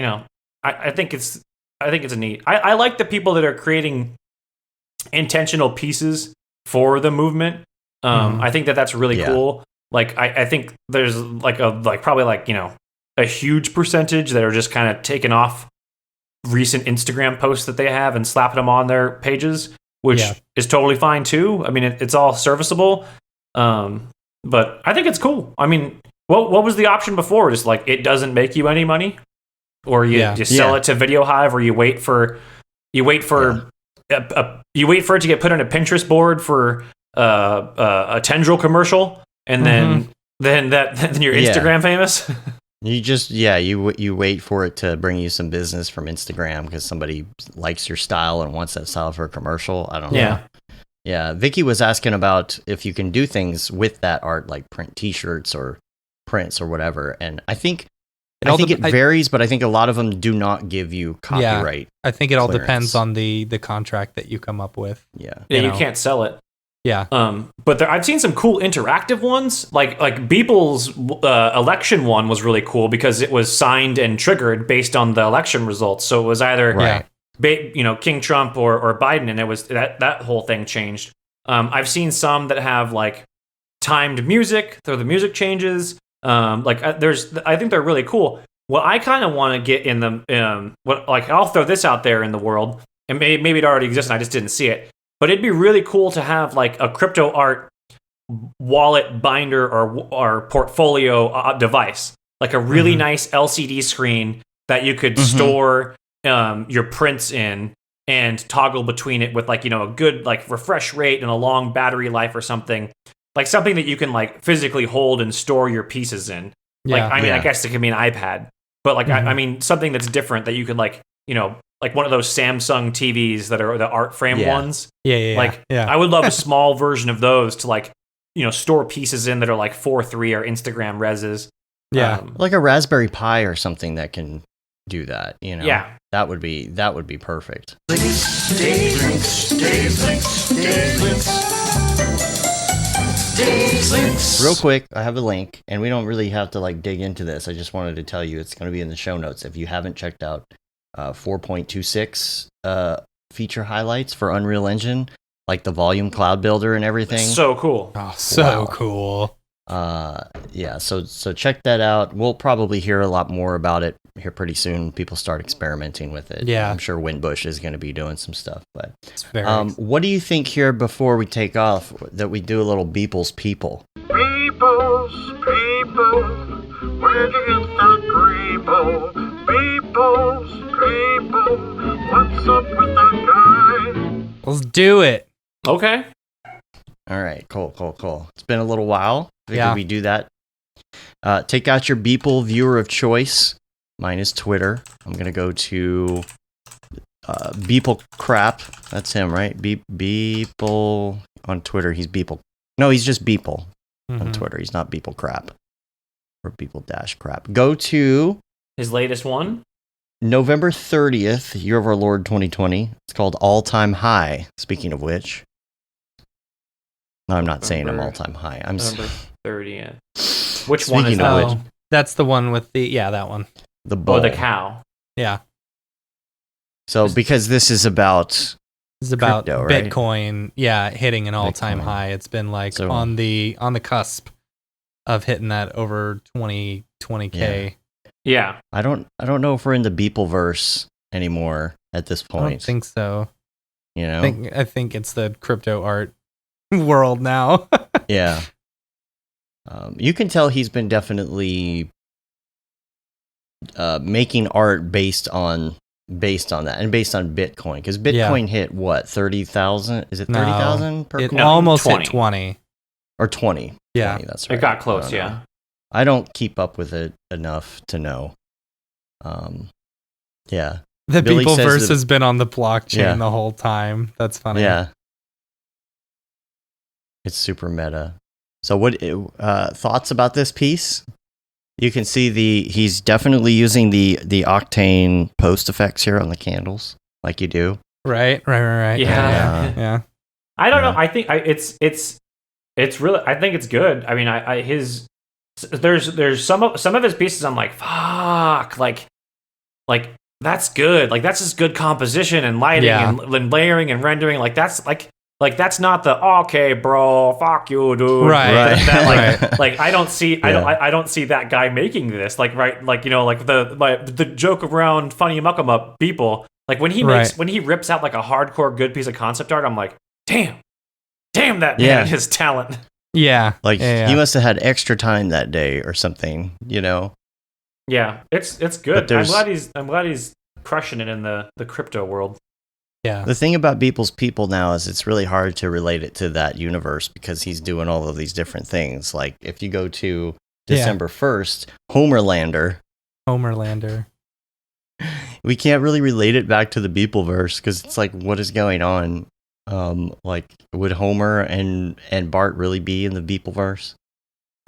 I think it's a neat. I like the people that are creating intentional pieces for the movement. I think that's really cool. Like I think there's probably a huge percentage that are just kind of taking off recent Instagram posts that they have and slapping them on their pages, which is totally fine too. I mean, it's all serviceable. But I think it's cool. I mean, what was the option before? Just like it doesn't make you any money, or you just sell it to Video Hive, or you wait for it to get put on a Pinterest board for a Tendril commercial. And then you're Instagram famous. You just you wait for it to bring you some business from Instagram because somebody likes your style and wants that style for a commercial. I don't know. Yeah. Vicky was asking about if you can do things with that art, like print T-shirts or prints or whatever. And I think it varies, but I think a lot of them do not give you copyright. I think it all depends on the contract that you come up with. You can't sell it. But I've seen some cool interactive ones, like Beeple's election one was really cool because it was signed and triggered based on the election results. So it was either King Trump or Biden, and it was that whole thing changed. I've seen some that have like timed music, so the music changes. I think they're really cool. What I kind of want to get in the I'll throw this out there in the world, and maybe it already exists and I just didn't see it. But it'd be really cool to have like a crypto art wallet binder or portfolio device, like a really nice LCD screen that you could store your prints in and toggle between it with a good refresh rate and a long battery life or something, like something that you can like physically hold and store your pieces in. I guess it could be an iPad, but I mean something that's different that you could like one of those Samsung TVs that are the art frame ones. I would love a small version of those to store pieces in that are like 4:3 or Instagram reses. Like a Raspberry Pi or something that can do that. That would be perfect. links. Real quick, I have a link, and we don't really have to like dig into this. I just wanted to tell you it's going to be in the show notes. If you haven't checked out 4.26 feature highlights for Unreal Engine, like the volume cloud builder and everything. So cool. Oh, so cool. Yeah, so check that out. We'll probably hear a lot more about it here pretty soon. People start experimenting with it. Yeah. I'm sure Windbush is going to be doing some stuff. But What do you think here before we take off that we do a little Beeple's People? Beeple's People, where'd you get that Grebo? Beeple's People, what's up with that guy? Let's do it. Okay. All right, cool. It's been a little while. Yeah. We do that. Take out your Beeple viewer of choice. Mine is Twitter. I'm going to go to Beeple Crap. That's him, right? Beeple on Twitter. He's Beeple. No, he's just Beeple on Twitter. He's not Beeple Crap or Beeple Dash Crap. Go to his latest one. November 30th, year of our Lord 2020. It's called All Time High. Speaking of which. No, I'm not saying I'm all time high. I'm November 30th. Which one is that? Oh, that's the one with that one. The bull. Oh, the cow. Yeah. So because this is about crypto, right? Bitcoin, hitting an all-time high. It's been like on the cusp of hitting that over 20K. Yeah. I don't know if we're in the Beepleverse anymore at this point. I don't think so. You know? I think it's the crypto art world now. Yeah. You can tell he's been definitely making art based on that and based on Bitcoin, because Bitcoin hit what, 30,000? Is it 30,000 per coin? Almost 20. hit 20 or 20. Yeah, 20, that's right. It got close. Yeah. I don't keep up with it enough to know. Yeah. The Billy Beepleverse says has been on the blockchain the whole time. That's funny. Yeah. It's super meta. So what thoughts about this piece? You can see he's definitely using the Octane post effects here on the candles, like you do. Right. Yeah. I don't know. I think it's really, I think it's good. I mean, there's some of his pieces I'm like, fuck, like that's good. Like that's just good composition and lighting and layering and rendering. Like that's that's not the okay, bro. Fuck you, dude. Right. Like I don't see I don't see that guy making this. Like the joke around funny em up people. Like when he rips out like a hardcore good piece of concept art, I'm like, damn that man has talent. Yeah. He must have had extra time that day or something, you know. Yeah, it's good. I'm glad he's crushing it in the crypto world. Yeah. The thing about Beeple's People now is it's really hard to relate it to that universe because he's doing all of these different things. Like if you go to December 1st, Homerlander. We can't really relate it back to the Beepleverse because it's like, what is going on? Like, would Homer and Bart really be in the Beepleverse?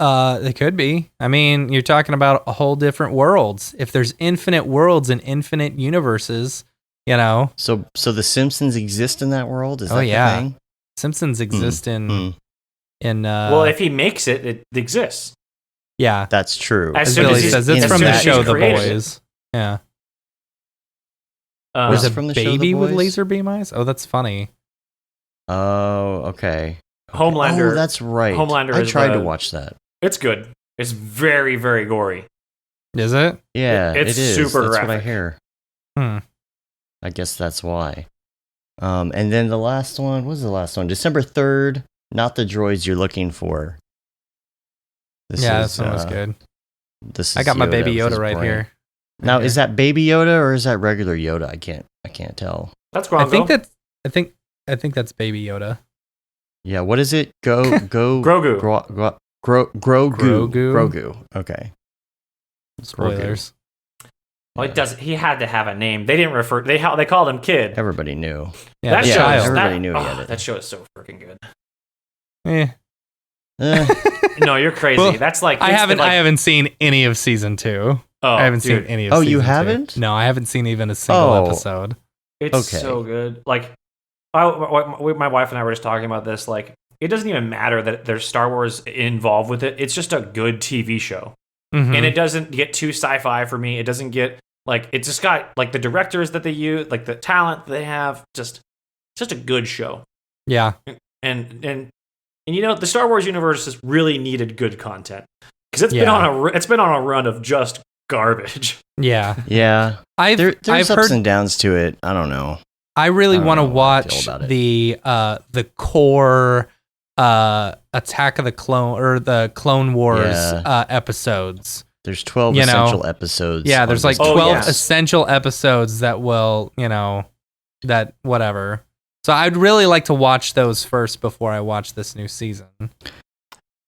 They could be. I mean, you're talking about a whole different worlds. If there's infinite worlds and infinite universes, you know. So the Simpsons exist in that world? Is that the thing? Simpsons exist in well, if he makes it, it exists. Yeah. That's true. As Billy says, it's from the show The Boys. Yeah. Was it from the Baby with laser beam eyes? Oh, that's funny. Oh, okay. Homelander. Oh, that's right. Homelander. I tried to watch that. It's good. It's very, very gory. Is it? Yeah, it's it is. super That's graphic. what I hear. I guess that's why. And then the last one, what was the last one? December 3rd, Not the Droids You're Looking For. This one was good. I got my Baby Yoda right here. Now, is that Baby Yoda or is that regular Yoda? I can't tell. That's Grongo. I think that's Baby Yoda. Yeah, what is it? Grogu. Grogu. Okay. Spoilers. Well, it does. He had to have a name. They didn't refer. They called him Kid. Everybody knew. Yeah, everybody knew he had it. That show is so freaking good. No, you're crazy. Well, that's like I haven't seen any of season 2. I haven't seen any of. Oh, season you 2. haven't? No, I haven't seen even a single episode. It's so good. Like, my wife and I were just talking about this. Like, it doesn't even matter that there's Star Wars involved with it. It's just a good TV show. Mm-hmm. And it doesn't get too sci-fi for me. It doesn't get like, it's just got like the directors that they use, like the talent they have, just a good show. Yeah. And you know, the Star Wars universe has really needed good content because it's been on a run of just garbage. Yeah. Yeah. There's I've ups heard, and downs to it. I don't know. I really want to know how I watch feel about the core Attack of the Clone or the Clone Wars episodes. There's 12 essential episodes. Yeah, there's like 12 yes. essential episodes that will, that whatever. So I'd really like to watch those first before I watch this new season.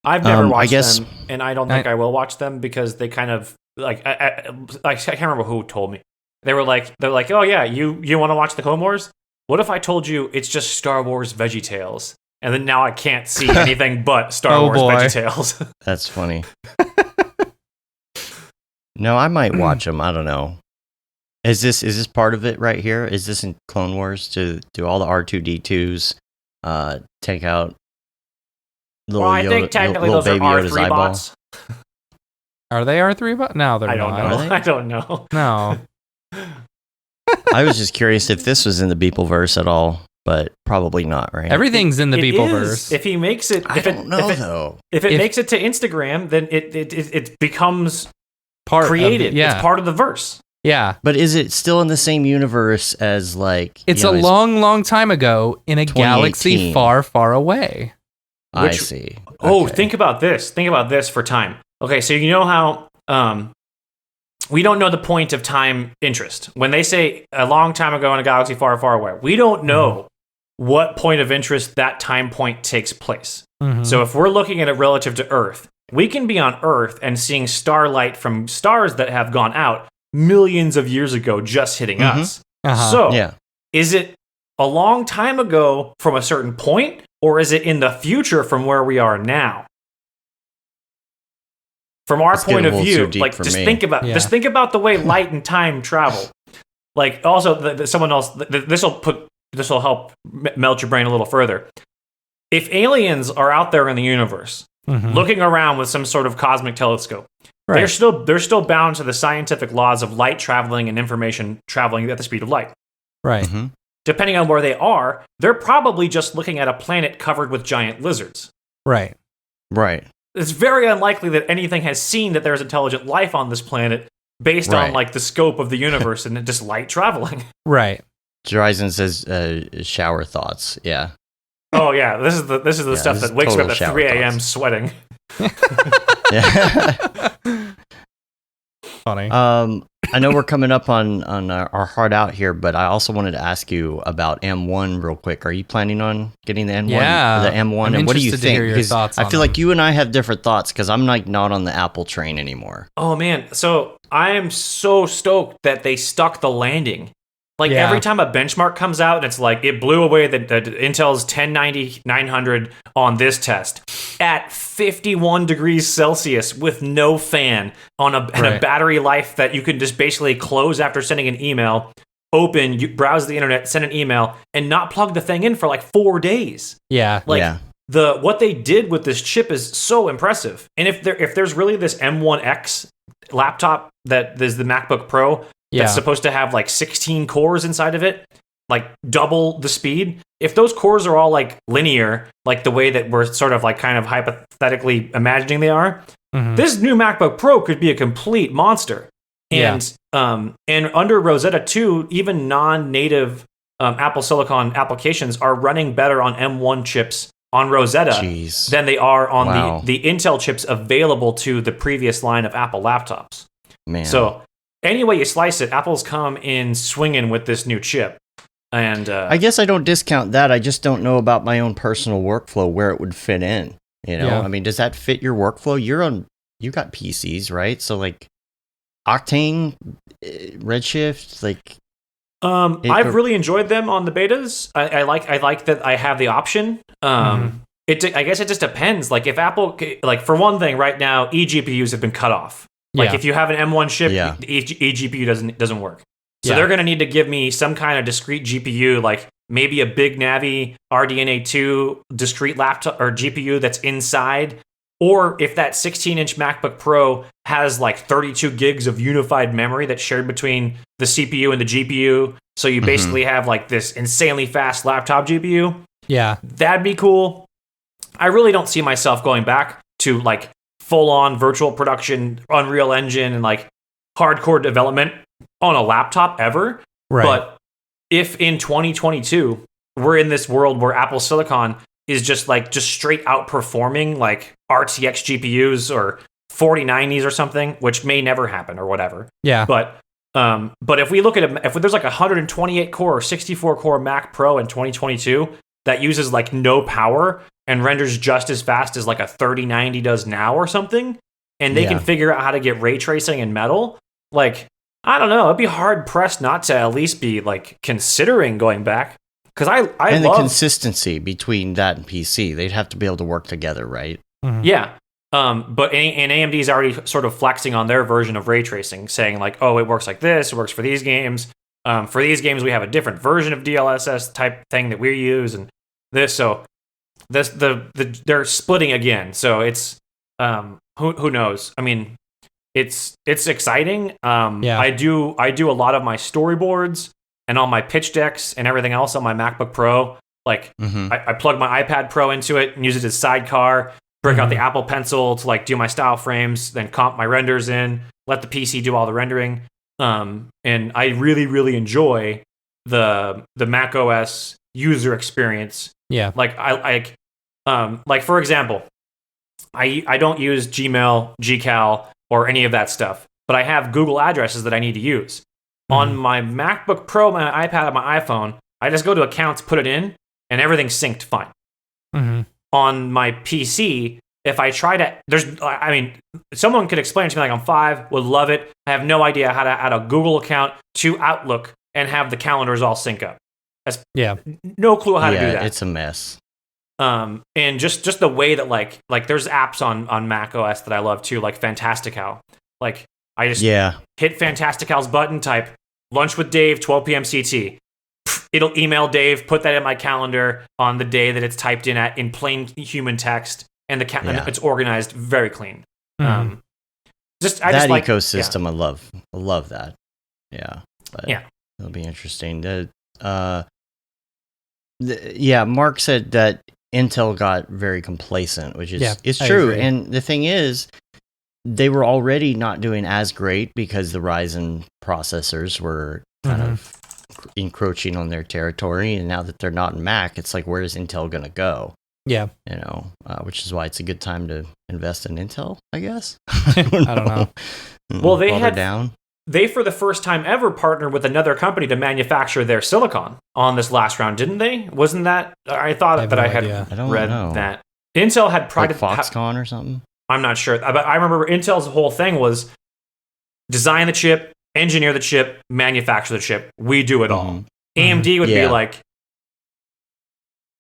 I've never watched them, and I don't think I will watch them because they kind of like I can't remember who told me. They're like, oh yeah, you want to watch the Clone Wars? What if I told you it's just Star Wars VeggieTales, and then now I can't see anything but Star Wars VeggieTales? That's funny. No, I might watch them. I don't know. Is this part of it right here? Is this in Clone Wars to do all the R2D2s take out little I think technically those are R3 bots. Are they R3 bots? No, they're not. I don't know. No. I was just curious if this was in the Beepleverse at all, but probably not, right? Everything's in the Beepleverse. If he makes it, I don't know though. If it makes it to Instagram, then it becomes created. It's part of the verse. Yeah. But is it still in the same universe as like... It's a long, long time ago in a galaxy far, far away. I see. Oh, think about this. Think about this for time. Okay, so you know how we don't know the point of time interest. When they say a long time ago in a galaxy far, far away, we don't know what point of interest that time point takes place. Mm-hmm. So if we're looking at it relative to Earth, we can be on Earth and seeing starlight from stars that have gone out millions of years ago just hitting us. Uh-huh. So, is it a long time ago from a certain point, or is it in the future from where we are now? From our point of view, like just think about the way light and time travel. Like also, someone else. This will help melt your brain a little further. If aliens are out there in the universe, looking around with some sort of cosmic telescope, they're still bound to the scientific laws of light traveling and information traveling at the speed of light. Right. Mm-hmm. Depending on where they are, they're probably just looking at a planet covered with giant lizards. Right. Right. It's very unlikely that anything has seen that there's intelligent life on this planet based on like the scope of the universe and just light traveling. Right. Horizon says shower thoughts. Yeah. Oh yeah, this is the stuff that wakes me up at 3 a.m. sweating. Yeah. Funny. I know we're coming up on our hard out here, but I also wanted to ask you about M1 real quick. Are you planning on getting the M1? Yeah, the M1, I'm and what do you interested to hear think? your thoughts I on feel them. like you and I have different thoughts because I'm like not on the Apple train anymore. Oh man, so I am so stoked that they stuck the landing. Like every time a benchmark comes out, and it's like it blew away the Intel's 1090-900 on this test at 51 degrees Celsius with no fan on and a battery life that you can just basically close after sending an email, open, you browse the internet, send an email, and not plug the thing in for like 4 days. Yeah. What they did with this chip is so impressive. And if there's really this M1X laptop that is the MacBook Pro that's supposed to have like 16 cores inside of it, like double the speed. If those cores are all like linear, like the way that we're sort of like kind of hypothetically imagining they are, this new MacBook Pro could be a complete monster. And under Rosetta 2, even non-native Apple Silicon applications are running better on M1 chips on Rosetta than they are on the Intel chips available to the previous line of Apple laptops. Man. So any way you slice it, Apple's come in swinging with this new chip. And I guess I don't discount that. I just don't know about my own personal workflow where it would fit in. You know, I mean, does that fit your workflow? You got PCs, right? So like Octane, Redshift, like. I've really enjoyed them on the betas. I like that I have the option. I guess it just depends. Like if Apple, like for one thing, right now eGPUs have been cut off. Like if you have an M1 chip, eGPU doesn't work. So they're going to need to give me some kind of discrete GPU, like maybe a big Navi RDNA 2 discrete laptop or GPU that's inside. Or if that 16-inch MacBook Pro has like 32 gigs of unified memory that's shared between the CPU and the GPU, so you basically have like this insanely fast laptop GPU. Yeah. That'd be cool. I really don't see myself going back to like full-on virtual production, Unreal Engine, and like hardcore development on a laptop ever. Right. But if in 2022 we're in this world where Apple Silicon is just straight outperforming like RTX GPUs or 4090s or something, which may never happen or whatever. Yeah. But if we look at if there's like a 128 core or 64 core Mac Pro in 2022 that uses like no power and renders just as fast as like a 3090 does now or something, and they can figure out how to get ray tracing in Metal, like, I don't know, it'd be hard pressed not to at least be like considering going back. Because I and love the consistency between that and PC, they'd have to be able to work together, right? Mm-hmm. Yeah. But AMD is already sort of flexing on their version of ray tracing, saying like, oh, it works like this, it works for these games. For these games, we have a different version of DLSS type thing that we use, and this. So this they're splitting again. So it's who knows? I mean, it's exciting. I do a lot of my storyboards and all my pitch decks and everything else on my MacBook Pro. Like I plug my iPad Pro into it and use it as sidecar, break out the Apple Pencil to like do my style frames, then comp my renders in, let the PC do all the rendering. And I really, really enjoy the Mac OS user experience. Yeah. Like like for example, I don't use Gmail, Gcal, or any of that stuff, but I have Google addresses that I need to use. On my MacBook Pro, my iPad, and my iPhone, I just go to accounts, put it in, and everything's synced fine. On my PC, if I try to, someone could explain it to me like I'm 5, would love it. I have no idea how to add a Google account to Outlook and have the calendars all sync up. That's no clue how to do that. It's a mess. And just the way that like there's apps on Mac OS that I love too, like Fantastical. Like I just hit Fantastical's button, type lunch with Dave, 12 p.m. CT. It'll email Dave, put that in my calendar on the day that it's typed in plain human text, and and it's organized very clean. That ecosystem, I love that. Yeah, but it'll be interesting. Mark said that Intel got very complacent, which is it's true. And the thing is, they were already not doing as great because the Ryzen processors were kind of encroaching on their territory, and now that they're not in Mac, it's like, where is Intel going to go? Yeah, which is why it's a good time to invest in Intel, I guess. I don't know. Well, they for the first time ever partnered with another company to manufacture their silicon on this last round, didn't they? Wasn't that? I thought that I had read that Intel had prided like Foxconn or something. I'm not sure, but I remember Intel's whole thing was design the chip, engineer the chip, manufacture the chip. We do it all. AMD would be like,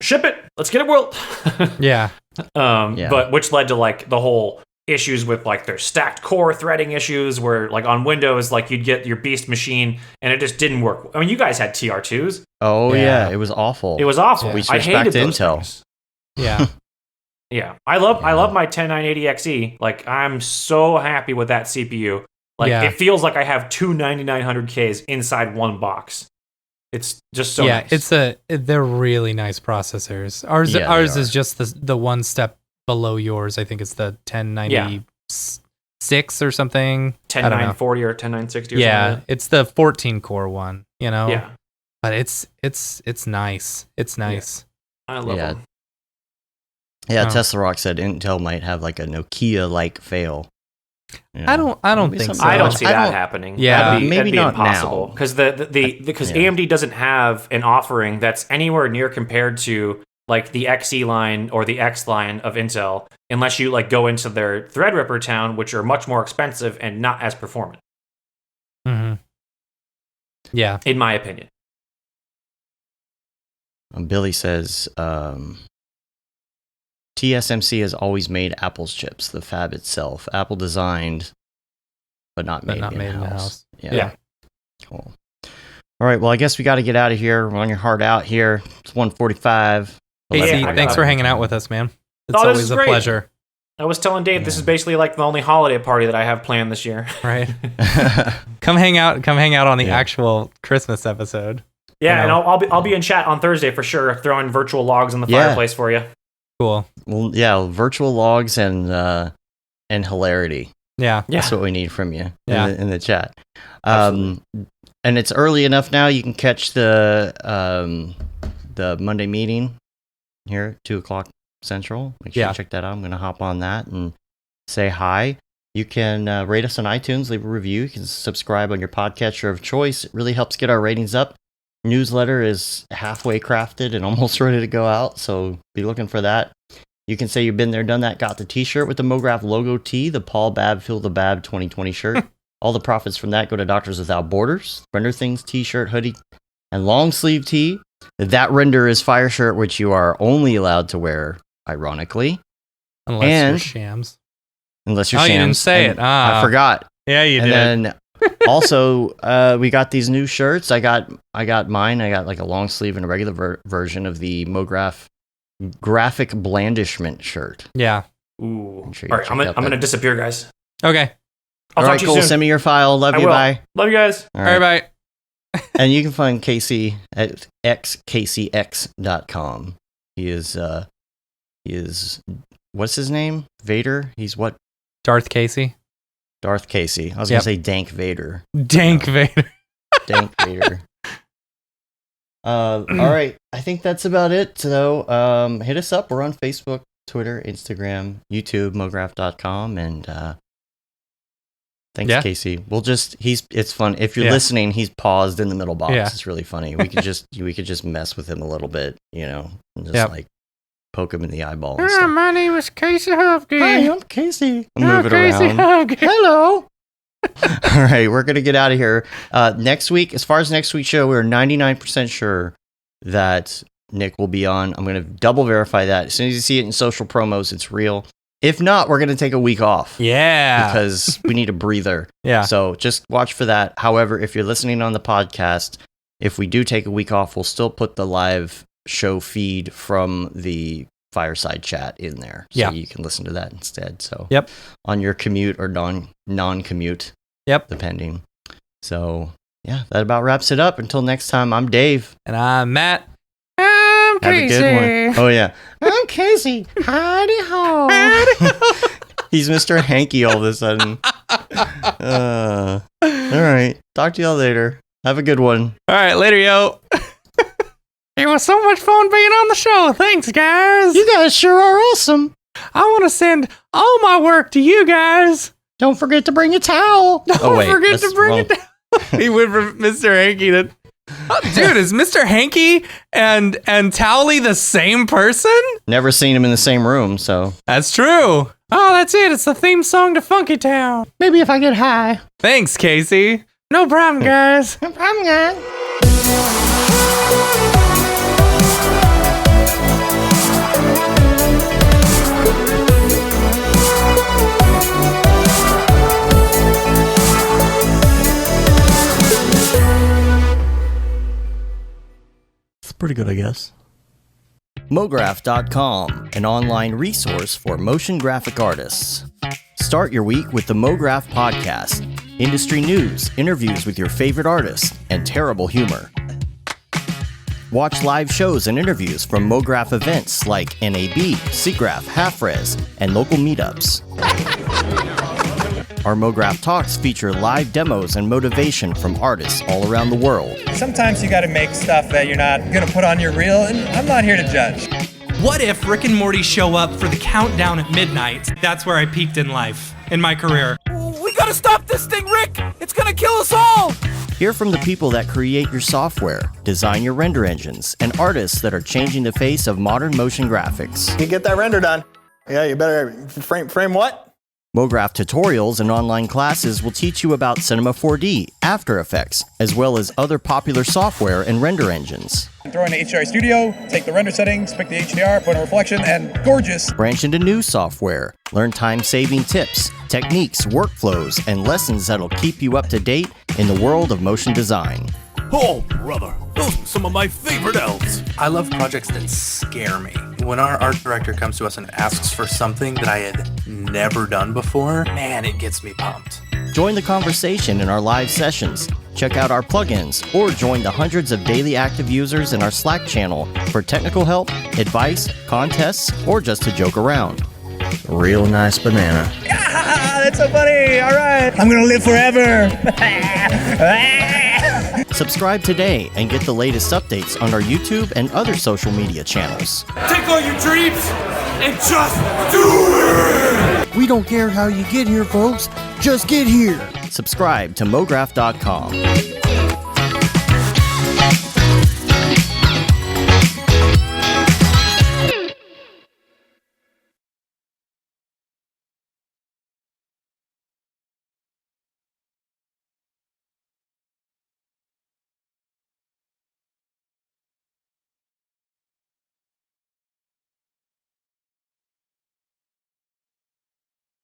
ship it, let's get it world. But which led to like the whole issues with like their stacked core threading issues, where like on Windows, like you'd get your beast machine and it just didn't work. I mean, you guys had TR2s. Oh yeah, it was awful. It was awful. We switched back to Intel. Things. Yeah, I love my 10980XE. Like, I'm so happy with that CPU. Like, it feels like I have two 9900Ks inside one box. It's just so nice. They're really nice processors. Ours is just the one step below yours. I think it's the 1096 or something. 10940 or 10960 or something. Yeah, it's the 14 core one, Yeah. But it's nice. It's nice. I love them. Yeah, Tesla Rock said Intel might have like a Nokia-like fail. I don't think so. I don't see that happening. Yeah, that'd maybe be not impossible. now. Because AMD doesn't have an offering that's anywhere near compared to like the XE line or the X line of Intel, unless you like go into their Threadripper town, which are much more expensive and not as performant. Yeah, in my opinion. Billy says TSMC has always made Apple's chips, the fab itself. Apple designed, but not made in-house. Yeah. Cool. All right, well, I guess we got to get out of here. We're on your heart out here. It's 1:45. Casey, thanks for hanging out with us, man. It's always a pleasure. I was telling Dave this is basically like the only holiday party that I have planned this year. Right. Come hang out on the actual Christmas episode. Yeah, and I'll be in chat on Thursday for sure, throwing virtual logs in the fireplace for you. Cool. Well, yeah, virtual logs and hilarity. Yeah. That's what we need from you in the chat. And it's early enough now. You can catch the Monday meeting here at 2:00 Central. Make sure you check that out. I'm going to hop on that and say hi. You can rate us on iTunes, leave a review. You can subscribe on your podcatcher of choice. It really helps get our ratings up. Newsletter is halfway crafted and almost ready to go out, so be looking for that. You can say you've been there, done that, got the t-shirt with the Mograph logo tee, the Paul Babb Fill the Bab 2020 shirt. All the profits from that go to Doctors Without Borders, Render Things t-shirt, hoodie, and long sleeve tee. That Render is Fire shirt, which you are only allowed to wear, ironically. Unless you're shams. Unless you're shams. You didn't say it. I forgot. Yeah, you did. And then also, we got these new shirts. I got mine. I got like a long sleeve and a regular version of the Mograph graphic blandishment shirt. Yeah. Ooh. Sure all right, I'm gonna disappear, guys. Okay. I'll talk to you soon. Send me your file. Love you. Bye. Love you guys. All right, bye. And you can find Casey at xkcx.com. He is what's his name? Vader? He's what? Darth Casey. Darth Casey. I was going to say Dank Vader. Dank Vader. Dank Vader. All right. I think that's about it. So hit us up. We're on Facebook, Twitter, Instagram, YouTube, mograph.com. And thanks, Casey. It's fun. If you're listening, he's paused in the middle box. Yeah. It's really funny. We could just mess with him a little bit, and just like poke him in the eyeball. My name is Casey Hupke. Hi, I'm Casey. Move it around. Hupke. Hello. All right, we're going to get out of here. Next week, as far as next week's show, we're 99% sure that Nick will be on. I'm going to double verify that. As soon as you see it in social promos, it's real. If not, we're going to take a week off. Yeah. Because we need a breather. Yeah. So just watch for that. However, if you're listening on the podcast, if we do take a week off, we'll still put the live show feed from the fireside chat in there. So you can listen to that instead. So on your commute or non-commute. Depending. So that about wraps it up. Until next time, I'm Dave. And I'm Matt. I'm Casey. Have a good one. Oh yeah. I'm Casey. Howdy ho. He's Mr. Hanky all of a sudden. All right. Talk to y'all later. Have a good one. All right. Later, yo. It was so much fun being on the show. Thanks, guys. You guys sure are awesome. I want to send all my work to you guys. Don't forget to bring a towel. Don't forget to bring a towel. He went from Mr. Hanky to... Oh, dude, is Mr. Hanky and Towley the same person? Never seen him in the same room, so... That's true. Oh, that's it. It's the theme song to Funky Town. Maybe if I get high. Thanks, Casey. No problem, guys. No problem, guys. Pretty good, I guess. Mograph.com, an online resource for motion graphic artists. Start your week with the Mograph podcast. Industry news, interviews with your favorite artists, and terrible humor. Watch live shows and interviews from Mograph events like NAB, SIGGRAPH, Half-Res, and local meetups. Our Mograph Talks feature live demos and motivation from artists all around the world. Sometimes you gotta make stuff that you're not gonna put on your reel, and I'm not here to judge. What if Rick and Morty show up for the countdown at midnight? That's where I peaked in life, in my career. We gotta stop this thing, Rick! It's gonna kill us all! Hear from the people that create your software, design your render engines, and artists that are changing the face of modern motion graphics. You get that render done. Yeah, you better frame what? Mograph tutorials and online classes will teach you about Cinema 4D, After Effects, as well as other popular software and render engines. Throw in the HDR Studio, take the render settings, pick the HDR, put in a reflection, and gorgeous. Branch into new software. Learn time-saving tips, techniques, workflows, and lessons that'll keep you up to date in the world of motion design. Oh, brother, those are some of my favorite elves. I love projects that scare me. When our art director comes to us and asks for something that I had never done before, man, it gets me pumped. Join the conversation in our live sessions. Check out our plugins or join the hundreds of daily active users in our Slack channel for technical help, advice, contests, or just to joke around. Real nice banana. Ah, that's so funny. All right. I'm going to live forever. Subscribe today and get the latest updates on our YouTube and other social media channels. Take all your dreams and just do it! We don't care how you get here, folks. Just get here. Subscribe to Mograph.com.